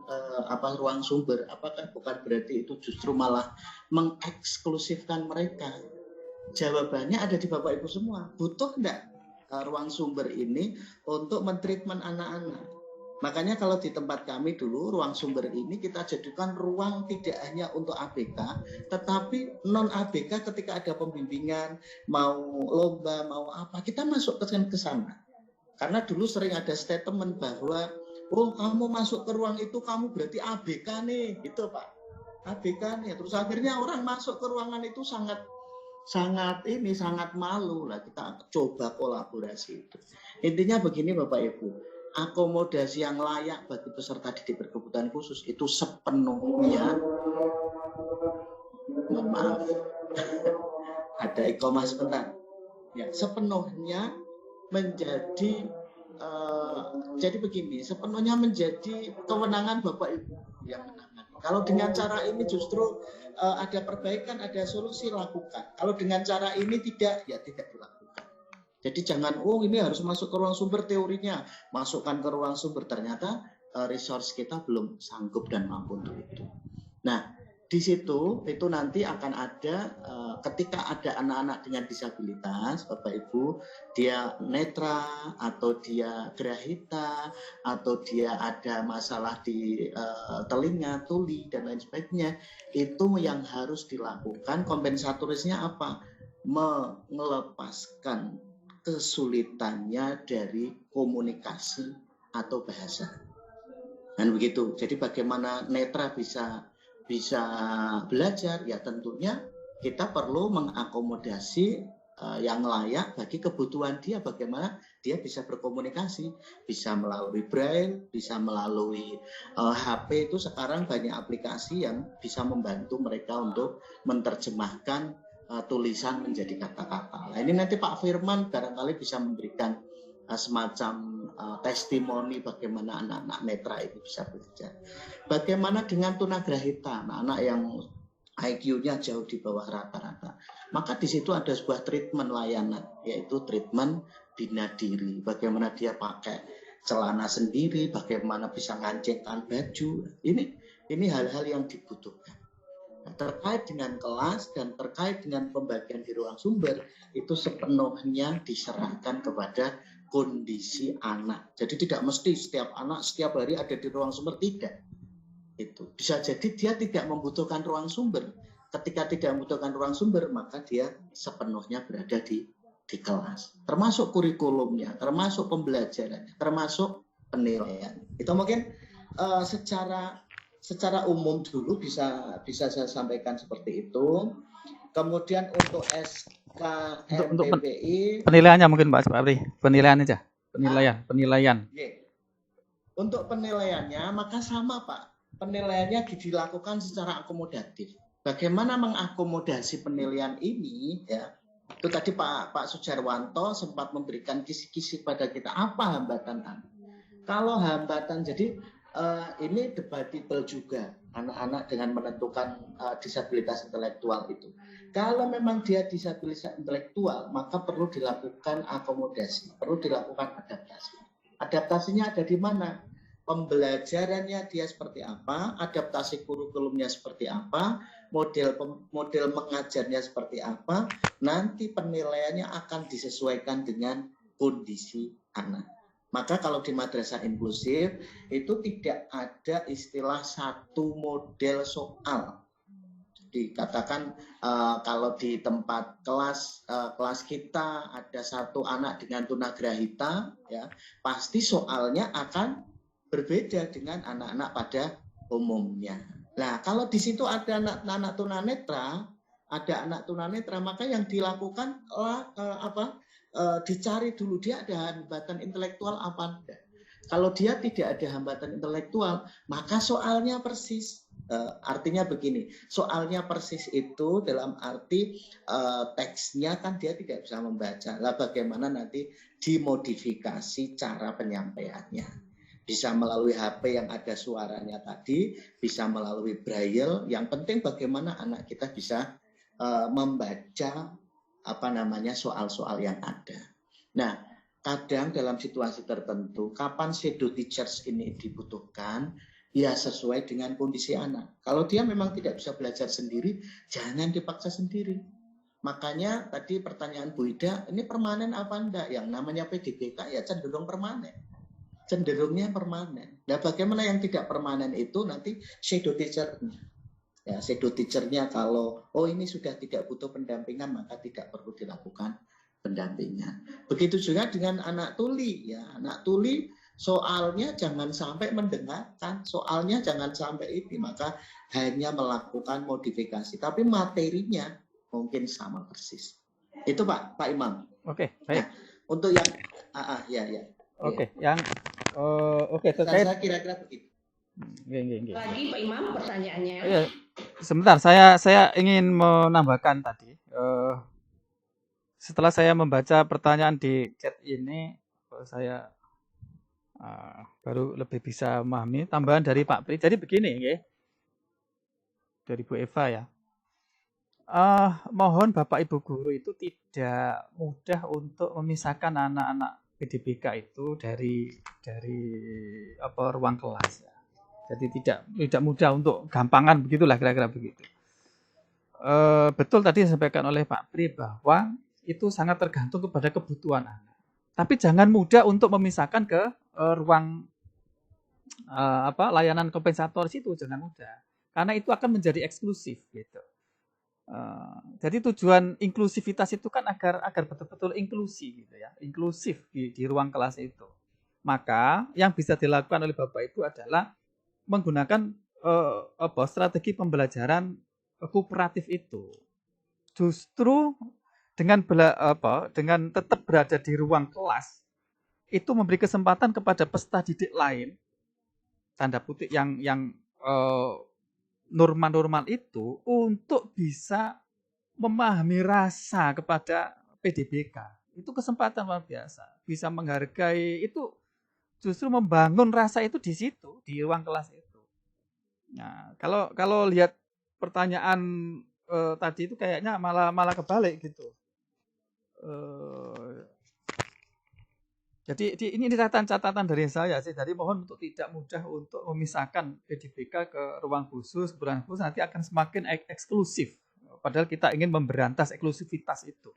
B: ruang sumber? Apakah bukan berarti itu justru malah mengeksklusifkan mereka? Jawabannya ada di Bapak Ibu semua. Butuh enggak ruang sumber ini untuk mentreatment anak-anak? Makanya kalau di tempat kami dulu, ruang sumber ini kita jadikan ruang tidak hanya untuk ABK, tetapi non-ABK ketika ada pembimbingan, mau lomba, mau apa, kita masuk ke sana. Karena dulu sering ada statement bahwa, oh kamu masuk ke ruang itu, kamu berarti ABK nih, gitu Pak. ABK nih. Terus akhirnya orang masuk ke ruangan itu sangat malu lah. Kita coba kolaborasi itu. Intinya begini Bapak Ibu, akomodasi yang layak bagi peserta didik berkebutuhan khusus itu sepenuhnya, mohon maaf, ada ikomah sebentar, ya sepenuhnya menjadi jadi begini, sepenuhnya menjadi kewenangan Bapak Ibu yang menangani. Kalau dengan cara ini justru ada perbaikan, ada solusi, lakukan. Kalau dengan cara ini tidak, ya tidak dilakukan. Jadi jangan, oh ini harus masuk ke ruang sumber teorinya, masukkan ke ruang sumber, ternyata resource kita belum sanggup dan mampu untuk itu. Nah, di situ itu nanti akan ada ketika ada anak-anak dengan disabilitas, Bapak Ibu, dia netra atau dia grahita atau dia ada masalah di telinga, tuli dan lain sebagainya, itu yang harus dilakukan kompensatorisnya apa? Melepaskan kesulitannya dari komunikasi atau bahasa. Dan begitu. Jadi bagaimana netra bisa belajar, ya tentunya kita perlu mengakomodasi yang layak bagi kebutuhan dia, bagaimana dia bisa berkomunikasi, bisa melalui braille, bisa melalui HP. Itu sekarang banyak aplikasi yang bisa membantu mereka untuk menerjemahkan tulisan menjadi kata-kata. Nah, ini nanti Pak Firman barangkali bisa memberikan semacam testimoni bagaimana anak-anak netra itu bisa belajar. Bagaimana dengan tunagrahita, anak-anak yang IQ-nya jauh di bawah rata-rata. Maka di situ ada sebuah treatment layanan, yaitu treatment bina diri. Bagaimana dia pakai celana sendiri, bagaimana bisa ngancingkan baju. Ini hal-hal yang dibutuhkan. Nah, terkait dengan kelas dan terkait dengan pembagian di ruang sumber, itu sepenuhnya diserahkan kepada kondisi anak. Jadi tidak mesti setiap anak setiap hari ada di ruang sumber, tidak. Itu bisa jadi dia tidak membutuhkan ruang sumber. Ketika tidak membutuhkan ruang sumber, maka dia sepenuhnya berada di kelas. Termasuk kurikulumnya, termasuk pembelajarannya, termasuk penilaian. Itu mungkin secara umum dulu bisa saya sampaikan seperti itu. Kemudian untuk SKMPPI
A: penilaiannya mungkin Pak Sapri, penilaian aja, penilaian.
B: Untuk penilaiannya maka sama Pak, penilaiannya dilakukan secara akomodatif. Bagaimana mengakomodasi penilaian ini, ya itu tadi Pak Sujarwanto sempat memberikan kisi-kisi pada kita apa hambatan. Kalau hambatan, jadi ini debatable juga anak-anak dengan menentukan disabilitas intelektual itu. Kalau memang dia disabilitas intelektual, maka perlu dilakukan akomodasi, perlu dilakukan adaptasi. Adaptasinya ada di mana? Pembelajarannya dia seperti apa, adaptasi kurikulumnya seperti apa, model mengajarnya seperti apa, nanti penilaiannya akan disesuaikan dengan kondisi anak. Maka kalau di madrasah inklusif itu tidak ada istilah satu model soal. Dikatakan kalau di tempat kelas kita ada satu anak dengan tunagrahita, ya pasti soalnya akan berbeda dengan anak-anak pada umumnya. Nah, kalau di situ ada anak tunanetra, maka yang dilakukan dicari dulu dia ada hambatan intelektual apa enggak. Kalau dia tidak ada hambatan intelektual, maka soalnya persis. Artinya begini, soalnya persis itu dalam arti teksnya kan dia tidak bisa membaca. Lah bagaimana nanti dimodifikasi cara penyampaiannya? Bisa melalui HP yang ada suaranya tadi, bisa melalui braille. Yang penting bagaimana anak kita bisa membaca soal-soal yang ada. Nah, kadang dalam situasi tertentu, kapan shadow teachers ini dibutuhkan, ya sesuai dengan kondisi anak. Kalau dia memang tidak bisa belajar sendiri, jangan dipaksa sendiri. Makanya tadi pertanyaan Bu Ida, ini permanen apa enggak? Yang namanya PDBK ya cenderung permanen. Cenderungnya permanen. Nah, bagaimana yang tidak permanen itu nanti shadow teacher-nya. Ya, shadow teacher-nya kalau ini sudah tidak butuh pendampingan, maka tidak perlu dilakukan pendampingan. Begitu juga dengan anak tuli, ya. Anak tuli soalnya jangan sampai mendengarkan, soalnya jangan sampai ini, maka hanya melakukan modifikasi, tapi materinya mungkin sama persis. Itu Pak Imam.
A: Oke, baik.
B: Nah, untuk yang ya.
A: Oke, terkait
B: saya kira-kira begitu.
C: Lagi Pak Imam pertanyaannya.
A: Ya, sebentar, saya ingin menambahkan tadi. Setelah saya membaca pertanyaan di chat ini, saya baru lebih bisa memahami tambahan dari Pak Pri. Jadi begini, ya, dari Bu Eva ya. Mohon Bapak Ibu guru itu tidak mudah untuk memisahkan anak-anak PDBK itu dari ruang kelas. Ya. Jadi tidak mudah untuk gampangan begitulah kira-kira begitu. Betul tadi disampaikan oleh Pak Pri bahwa itu sangat tergantung kepada kebutuhan anak. Tapi jangan mudah untuk memisahkan ke ruang layanan kompensatoris itu, jangan mudah. Karena itu akan menjadi eksklusif gitu. Jadi tujuan inklusivitas itu kan agar betul-betul inklusi gitu ya, inklusif di ruang kelas itu. Maka yang bisa dilakukan oleh Bapak Ibu adalah menggunakan strategi pembelajaran kooperatif itu. Justru dengan tetap berada di ruang kelas itu memberi kesempatan kepada peserta didik lain, tanda kutip yang normal itu untuk bisa memahami rasa kepada PDBK. Itu kesempatan luar biasa. Bisa menghargai itu, justru membangun rasa itu di situ, di ruang kelas itu. Nah, kalau lihat pertanyaan tadi itu kayaknya malah kebalik gitu. Jadi ini catatan dari saya sih. Jadi mohon untuk tidak mudah untuk memisahkan PDBK ke ruang khusus, kebutuhan khusus, nanti akan semakin eksklusif. Padahal kita ingin memberantas eksklusivitas itu,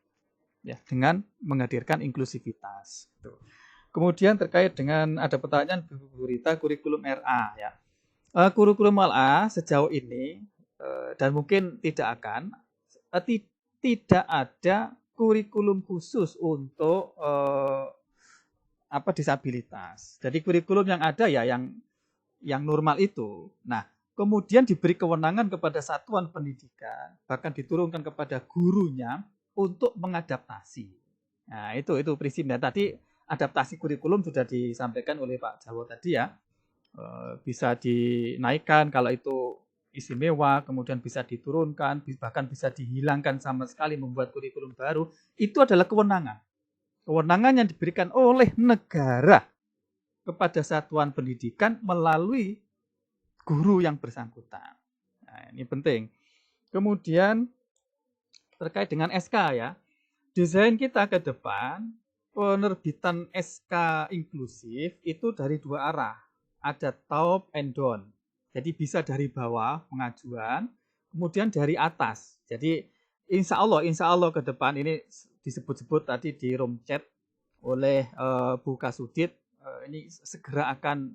A: ya, dengan menghadirkan inklusivitas. Kemudian terkait dengan ada pertanyaan Bu Rita, kurikulum RA, ya. Kurikulum RA sejauh ini dan mungkin tidak ada kurikulum khusus untuk disabilitas. Jadi kurikulum yang ada ya yang normal itu. Nah, kemudian diberi kewenangan kepada satuan pendidikan, bahkan diturunkan kepada gurunya untuk mengadaptasi. Nah, itu prinsipnya. Tadi adaptasi kurikulum sudah disampaikan oleh Pak Jawo tadi ya. Bisa dinaikkan kalau itu istimewa, kemudian bisa diturunkan, bahkan bisa dihilangkan sama sekali, membuat kurikulum baru. Itu adalah kewenangan. Kewenangan yang diberikan oleh negara kepada satuan pendidikan melalui guru yang bersangkutan. Nah, ini penting. Kemudian terkait dengan SK ya, desain kita ke depan, penerbitan SK inklusif itu dari dua arah. Ada top and down. Jadi bisa dari bawah pengajuan, kemudian dari atas. Jadi insya Allah ke depan ini disebut-sebut tadi di room chat oleh Bu Kasudit, ini segera akan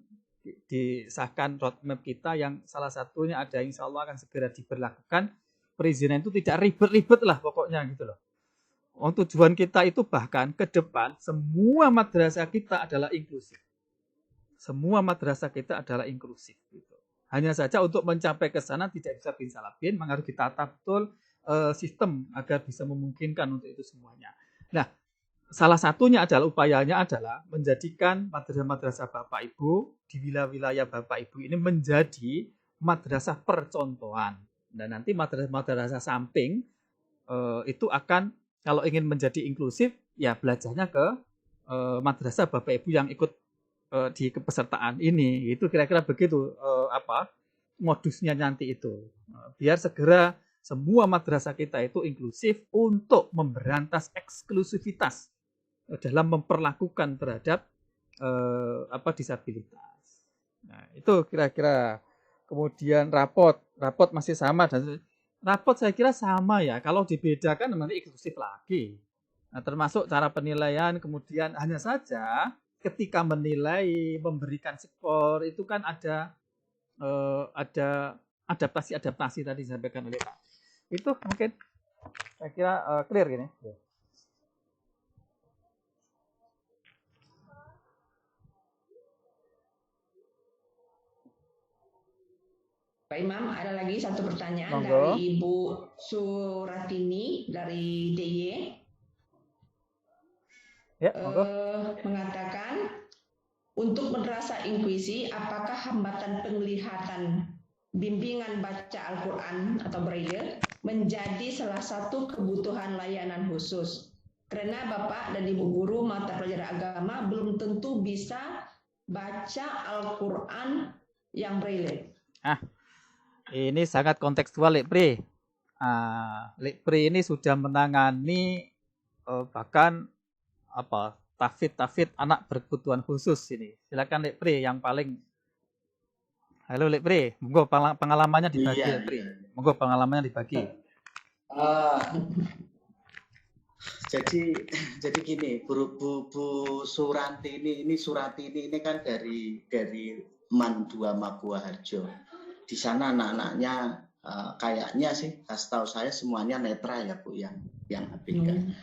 A: disahkan roadmap kita yang salah satunya ada insya Allah akan segera diberlakukan. Perizinan itu tidak ribet-ribet lah pokoknya gitu loh. Tujuan kita itu bahkan ke depan semua madrasah kita adalah inklusif. Semua madrasah kita adalah inklusif gitu. Hanya saja untuk mencapai ke sana tidak bisa bin salabin, harus ditata betul sistem agar bisa memungkinkan untuk itu semuanya. Nah, salah satunya adalah upayanya adalah menjadikan madrasah-madrasah Bapak Ibu di wilayah Bapak Ibu ini menjadi madrasah percontohan. Dan nanti madrasah samping itu akan kalau ingin menjadi inklusif ya belajarnya ke madrasah Bapak Ibu yang ikut di kepesertaan ini. Itu kira-kira begitu modusnya nanti itu. Biar segera semua madrasah kita itu inklusif untuk memberantas eksklusivitas dalam memperlakukan terhadap disabilitas. Nah, itu kira-kira. Kemudian rapot masih sama dan rapot saya kira sama ya. Kalau dibedakan nanti eksklusif lagi. Nah, termasuk cara penilaian, kemudian hanya saja ketika menilai, memberikan skor itu kan ada adaptasi tadi disampaikan oleh Pak. Itu mungkin saya kira clear gini.
C: Pak Imam, ada lagi satu pertanyaan
A: Monggo.
C: dari Ibu Suratini dari DIY.
A: Ya, monggo.
C: Mengatakan, untuk madrasah inklusi, apakah hambatan penglihatan bimbingan baca Al-Quran atau Braille menjadi salah satu kebutuhan layanan khusus? Karena Bapak dan Ibu Guru mata pelajaran agama belum tentu bisa baca Al-Quran yang Braille.
A: Ini sangat kontekstual, Lek Pri. Lek Pri ini sudah menangani bahkan tahfidz anak berkebutuhan khusus ini. Silakan Lek Pri yang paling Halo Lek Pri, monggo pengalamannya dibagi
B: Iya,
A: Lek Pri.
B: iya.
A: Monggo pengalamannya dibagi.
B: Ah, jadi gini, Bu Suranti ini Surati ini kan dari Man 2 Mabua Harjo. Di sana anak-anaknya kayaknya sih, kasih tahu saya semuanya netra ya Bu, yang ABK.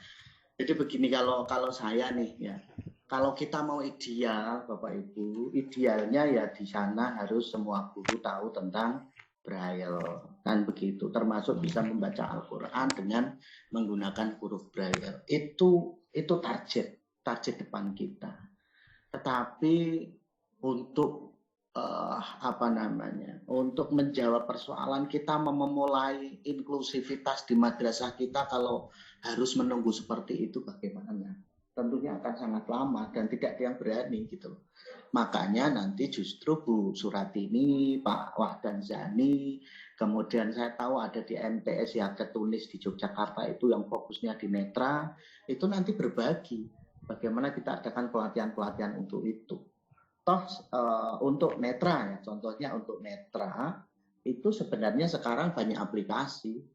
B: Jadi begini, kalau saya nih ya, kalau kita mau ideal Bapak Ibu, idealnya ya di sana harus semua guru tahu tentang Braille, kan begitu, termasuk bisa membaca Al-Quran dengan menggunakan huruf Braille. Itu target depan kita. Tetapi untuk untuk menjawab persoalan kita memulai inklusivitas di madrasah kita, kalau harus menunggu seperti itu bagaimana? Tentunya akan sangat lama dan tidak ada yang berani gitu. Makanya nanti justru Bu Suratini, Pak Wahdan Zani, kemudian saya tahu ada di MTS Yagat Tunis di Yogyakarta itu yang fokusnya di netra, itu nanti berbagi bagaimana kita adakan pelatihan-pelatihan untuk itu. Toh untuk netra ya, contohnya untuk netra itu sebenarnya sekarang banyak aplikasi,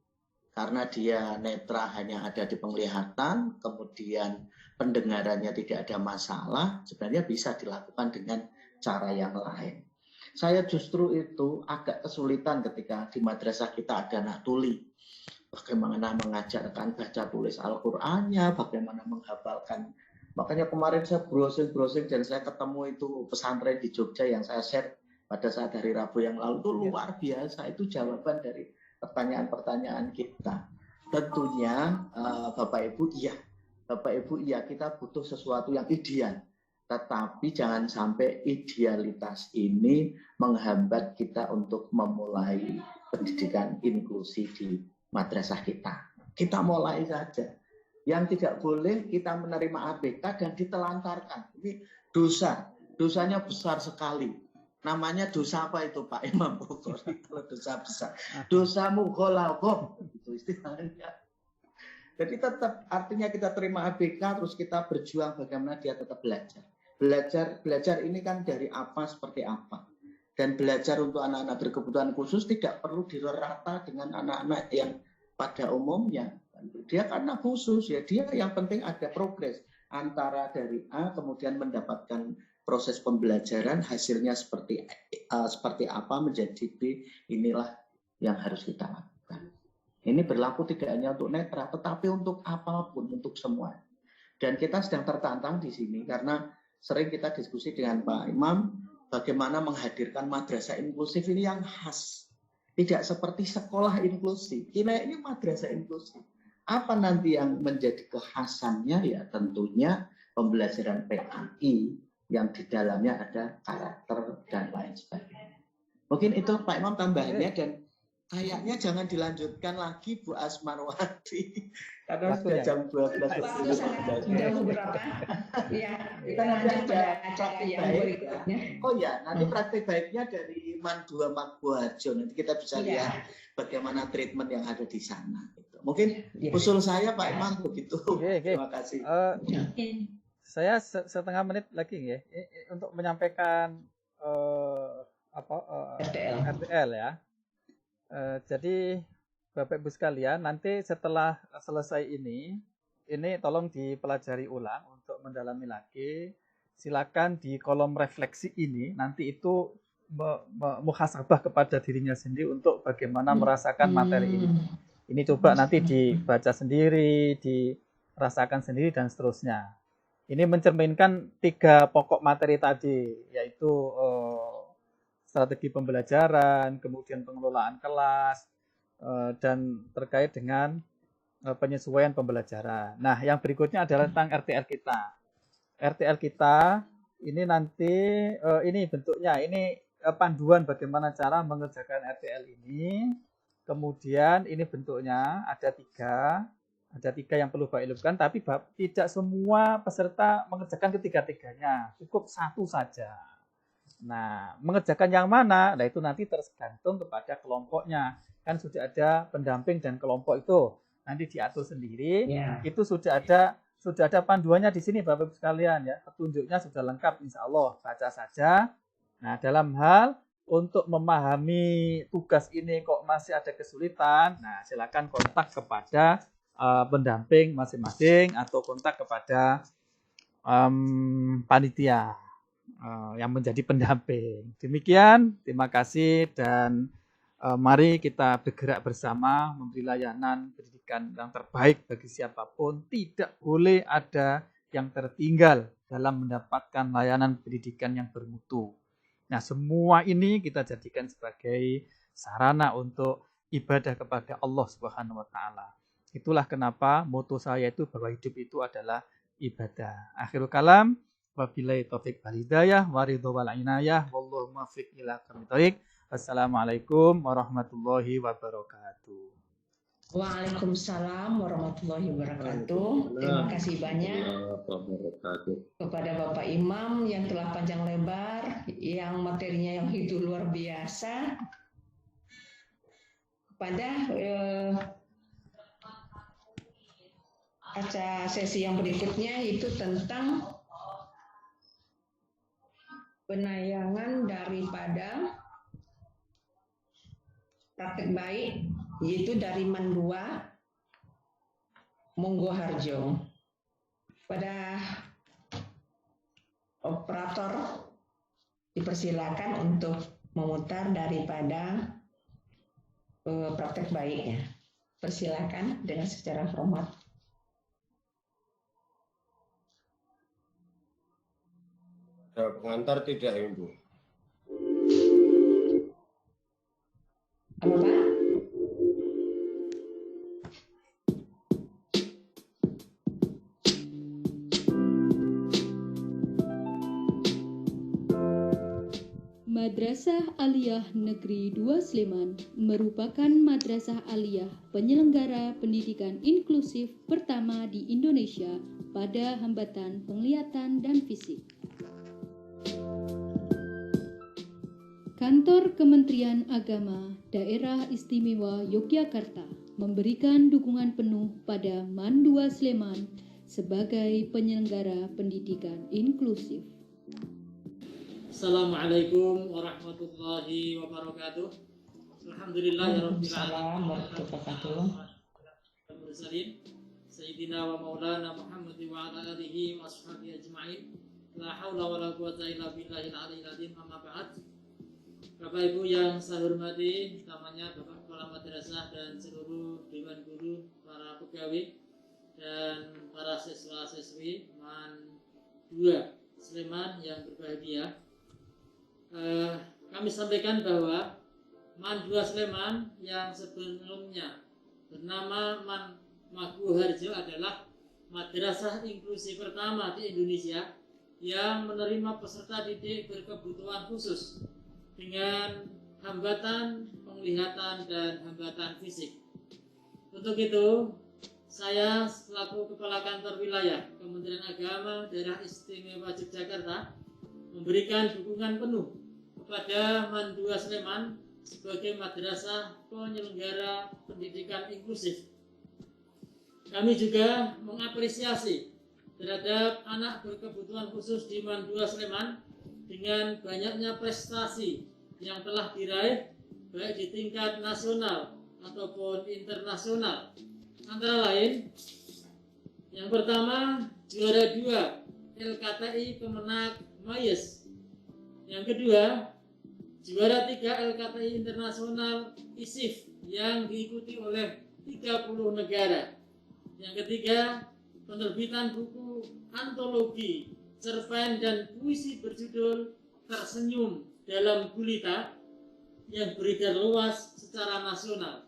B: karena dia netra hanya ada di penglihatan, kemudian pendengarannya tidak ada masalah, sebenarnya bisa dilakukan dengan cara yang lain. Saya justru itu agak kesulitan ketika di madrasah kita ada anak tuli. Bagaimana mengajarkan baca tulis Al-Qur'annya, bagaimana menghafalkan. Makanya kemarin saya browsing dan saya ketemu itu pesantren di Jogja yang saya share pada saat hari Rabu yang lalu, itu luar biasa. Itu jawaban dari pertanyaan-pertanyaan kita. Tentunya Bapak Ibu iya kita butuh sesuatu yang ideal, tetapi jangan sampai idealitas ini menghambat kita untuk memulai pendidikan inklusi di madrasah kita. Kita mulai saja. Yang tidak boleh kita menerima ABK dan ditelantarkan. Ini dosanya besar sekali. Namanya dosa apa itu Pak Imam Bukhari? Kalau dosa besar, dosa mughaladzah itu istilahnya. Jadi tetap artinya kita terima ABK, terus kita berjuang bagaimana dia tetap belajar. Belajar ini kan dari apa seperti apa. Dan belajar untuk anak-anak berkebutuhan khusus tidak perlu dirata dengan anak-anak yang pada umumnya. Dia karena khusus ya, dia yang penting ada progres antara dari A kemudian mendapatkan proses pembelajaran, hasilnya seperti apa menjadi B, inilah yang harus kita lakukan. Ini berlaku tidak hanya untuk netra, tetapi untuk apapun, untuk semua. Dan kita sedang tertantang di sini karena sering kita diskusi dengan Pak Imam bagaimana menghadirkan madrasah inklusif ini yang khas. Tidak seperti sekolah inklusif. Ini madrasah inklusif. Apa nanti yang menjadi kekhasannya? Ya tentunya pembelajaran PKI yang di dalamnya ada karakter dan lain sebagainya. Mungkin itu Pak Imam tambahannya, dan kayaknya jangan dilanjutkan lagi Bu Asmarwati karena sudah jam 12.
C: Waktu sangat jauh berapa? Ya, kita lanjut pada acara yang berikutnya.
B: Oh ya, nanti praktik baiknya dari Man 2 Mabua Harjo. Nanti kita bisa lihat bagaimana treatment yang ada di sana. Mungkin usul saya Pak Imam begitu. Terima kasih.
A: Saya setengah menit lagi ya untuk menyampaikan RTL ya. Jadi Bapak Ibu sekalian, nanti setelah selesai ini tolong dipelajari ulang untuk mendalami lagi. Silakan di kolom refleksi ini nanti itu muhasabah kepada dirinya sendiri untuk bagaimana merasakan materi ini. Ini coba nanti dibaca sendiri, dirasakan sendiri dan seterusnya. Ini mencerminkan 3 pokok materi tadi, yaitu strategi pembelajaran, kemudian pengelolaan kelas, dan terkait dengan penyesuaian pembelajaran. Nah, yang berikutnya adalah tentang RTL kita. RTL kita ini nanti ini bentuknya, ini panduan bagaimana cara mengerjakan RTL ini. Kemudian ini bentuknya ada 3 yang perlu Bapak ilmukan, tapi tidak semua peserta mengerjakan ketiga-tiganya, cukup 1 saja. Nah, mengerjakan yang mana? Nah, itu nanti tergantung kepada kelompoknya. Kan sudah ada pendamping dan kelompok itu nanti diatur sendiri. Itu sudah ada panduannya di sini Bapak Ibu sekalian ya. Petunjuknya sudah lengkap insya Allah, baca saja. Nah, dalam hal untuk memahami tugas ini kok masih ada kesulitan, nah silakan kontak kepada pendamping masing-masing atau kontak kepada panitia yang menjadi pendamping. Demikian, terima kasih dan mari kita bergerak bersama memberi layanan pendidikan yang terbaik bagi siapapun. Tidak boleh ada yang tertinggal dalam mendapatkan layanan pendidikan yang bermutu. Nah, semua ini kita jadikan sebagai sarana untuk ibadah kepada Allah Subhanahu wa taala. Itulah kenapa moto saya itu bahwa hidup itu adalah ibadah. Akhirul kalam, wabillahi taufiq wal hidayah, waridho wal inayah, wallahu muwaffiq ila aqwamit thoriq. Wassalamualaikum warahmatullahi wabarakatuh.
C: Waalaikumsalam warahmatullahi wabarakatuh. Terima kasih banyak kepada Bapak Imam yang telah panjang lebar, yang materinya yang itu luar biasa. Kepada acara sesi yang berikutnya itu tentang penayangan daripada praktek baik, yaitu dari MAN 2 Monggo Harjo. Pada operator dipersilakan untuk memutar daripada praktek baiknya. Persilakan dengan secara hormat.
E: Pengantar tidak, Ibu.
C: Apa, Pak?
F: Madrasah Aliyah Negeri 2 Sleman merupakan madrasah aliyah penyelenggara pendidikan inklusif pertama di Indonesia pada hambatan penglihatan dan fisik. Kantor Kementerian Agama Daerah Istimewa Yogyakarta memberikan dukungan penuh pada MAN 2 Sleman sebagai penyelenggara pendidikan inklusif.
G: Assalamualaikum warahmatullahi wabarakatuh. Alhamdulillahirabbil alamin. Sayyidina wa maulana Muhammad wa ala alihi wa ashabihi ajma'in. La haula wa la quwwata illa billahil aliyyil azim. Amma ba'd. Bapak Ibu yang saya hormati, utamanya Bapak Kepala Madrasah dan seluruh dewan guru, para pegawai dan para siswa-siswi MAN 2 Sleman yang berbahagia. Kami sampaikan bahwa MAN 2 Sleman yang sebelumnya bernama MAN Monggo Harjo adalah madrasah inklusi pertama di Indonesia yang menerima peserta didik berkebutuhan khusus dengan hambatan penglihatan dan hambatan fisik. Untuk itu, saya selaku Kepala Kantor Wilayah Kementerian Agama Daerah Istimewa Yogyakarta memberikan dukungan penuh kepada MAN 2 Sleman sebagai madrasah penyelenggara pendidikan inklusif. Kami juga mengapresiasi terhadap anak berkebutuhan khusus di MAN 2 Sleman dengan banyaknya prestasi yang telah diraih baik di tingkat nasional ataupun internasional. Antara lain, yang pertama juara 2 LKTI Kemenak Mayes. Yang kedua, juara 3 LKTI Internasional ISIF yang diikuti oleh 30 negara. Yang ketiga, penerbitan buku antologi, cerpen dan puisi berjudul Tersenyum dalam Gulita yang beredar luas secara nasional.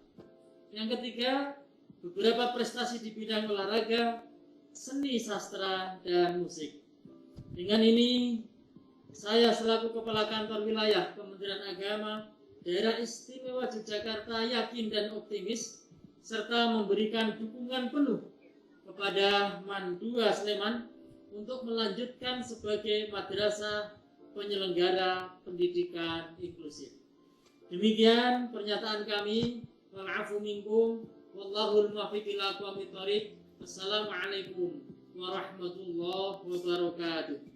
G: Yang ketiga, beberapa prestasi di bidang olahraga, seni, sastra, dan musik. Dengan ini, saya selaku Kepala Kantor Wilayah Kementerian Agama Daerah Istimewa Yogyakarta yakin dan optimis serta memberikan dukungan penuh kepada MAN 2 Sleman untuk melanjutkan sebagai madrasah penyelenggara pendidikan inklusif. Demikian pernyataan kami. Wa'afu minkum wallahul muwaffiq ila aqwamit thoriq. Assalamualaikum warahmatullahi wabarakatuh.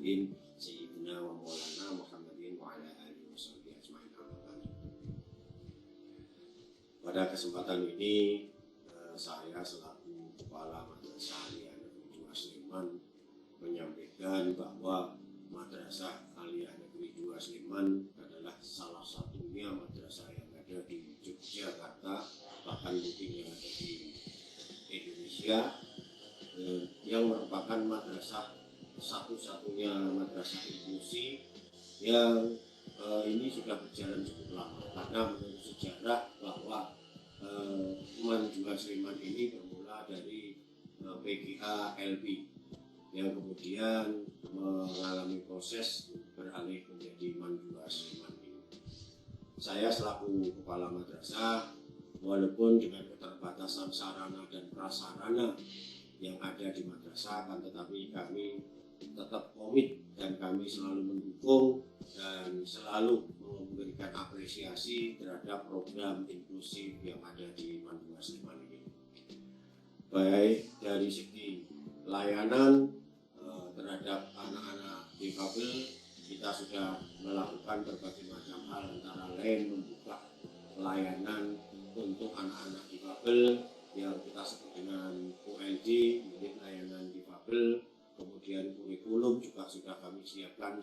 E: mursalin sayyidina wa maulana Muhammadin wa ala alihi washabbihi ajmain. Pada kesempatan ini saya selaku Kepala Madrasah Aliyah Negeri 2 Sleman menyampaikan bahwa Madrasah Aliyah Negeri 2 Sleman adalah salah satunya madrasah yang ada di Yogyakarta, bahkan mungkin yang ada di Indonesia, yang merupakan madrasah satu-satunya madrasah inklusi yang ini sudah berjalan cukup lama, karena menurut sejarah bahwa Man 2 Sleman ini bermula dari PGA LP yang kemudian mengalami proses beralih menjadi Man 2 Sleman ini. Saya selaku kepala madrasah, walaupun dengan keterbatasan sarana dan prasarana yang ada di madrasah, kan tetapi kami tetap komit dan kami selalu mendukung dan selalu memberikan apresiasi terhadap program inklusif yang ada di Man 2 Sleman ini. Baik dari segi layanan terhadap anak-anak difabel, kita sudah melakukan berbagai macam hal, antara lain membuka layanan untuk anak-anak difabel yang kita sebut dengan ULD, unit layanan difabel. Kemudian kurikulum juga sudah kami siapkan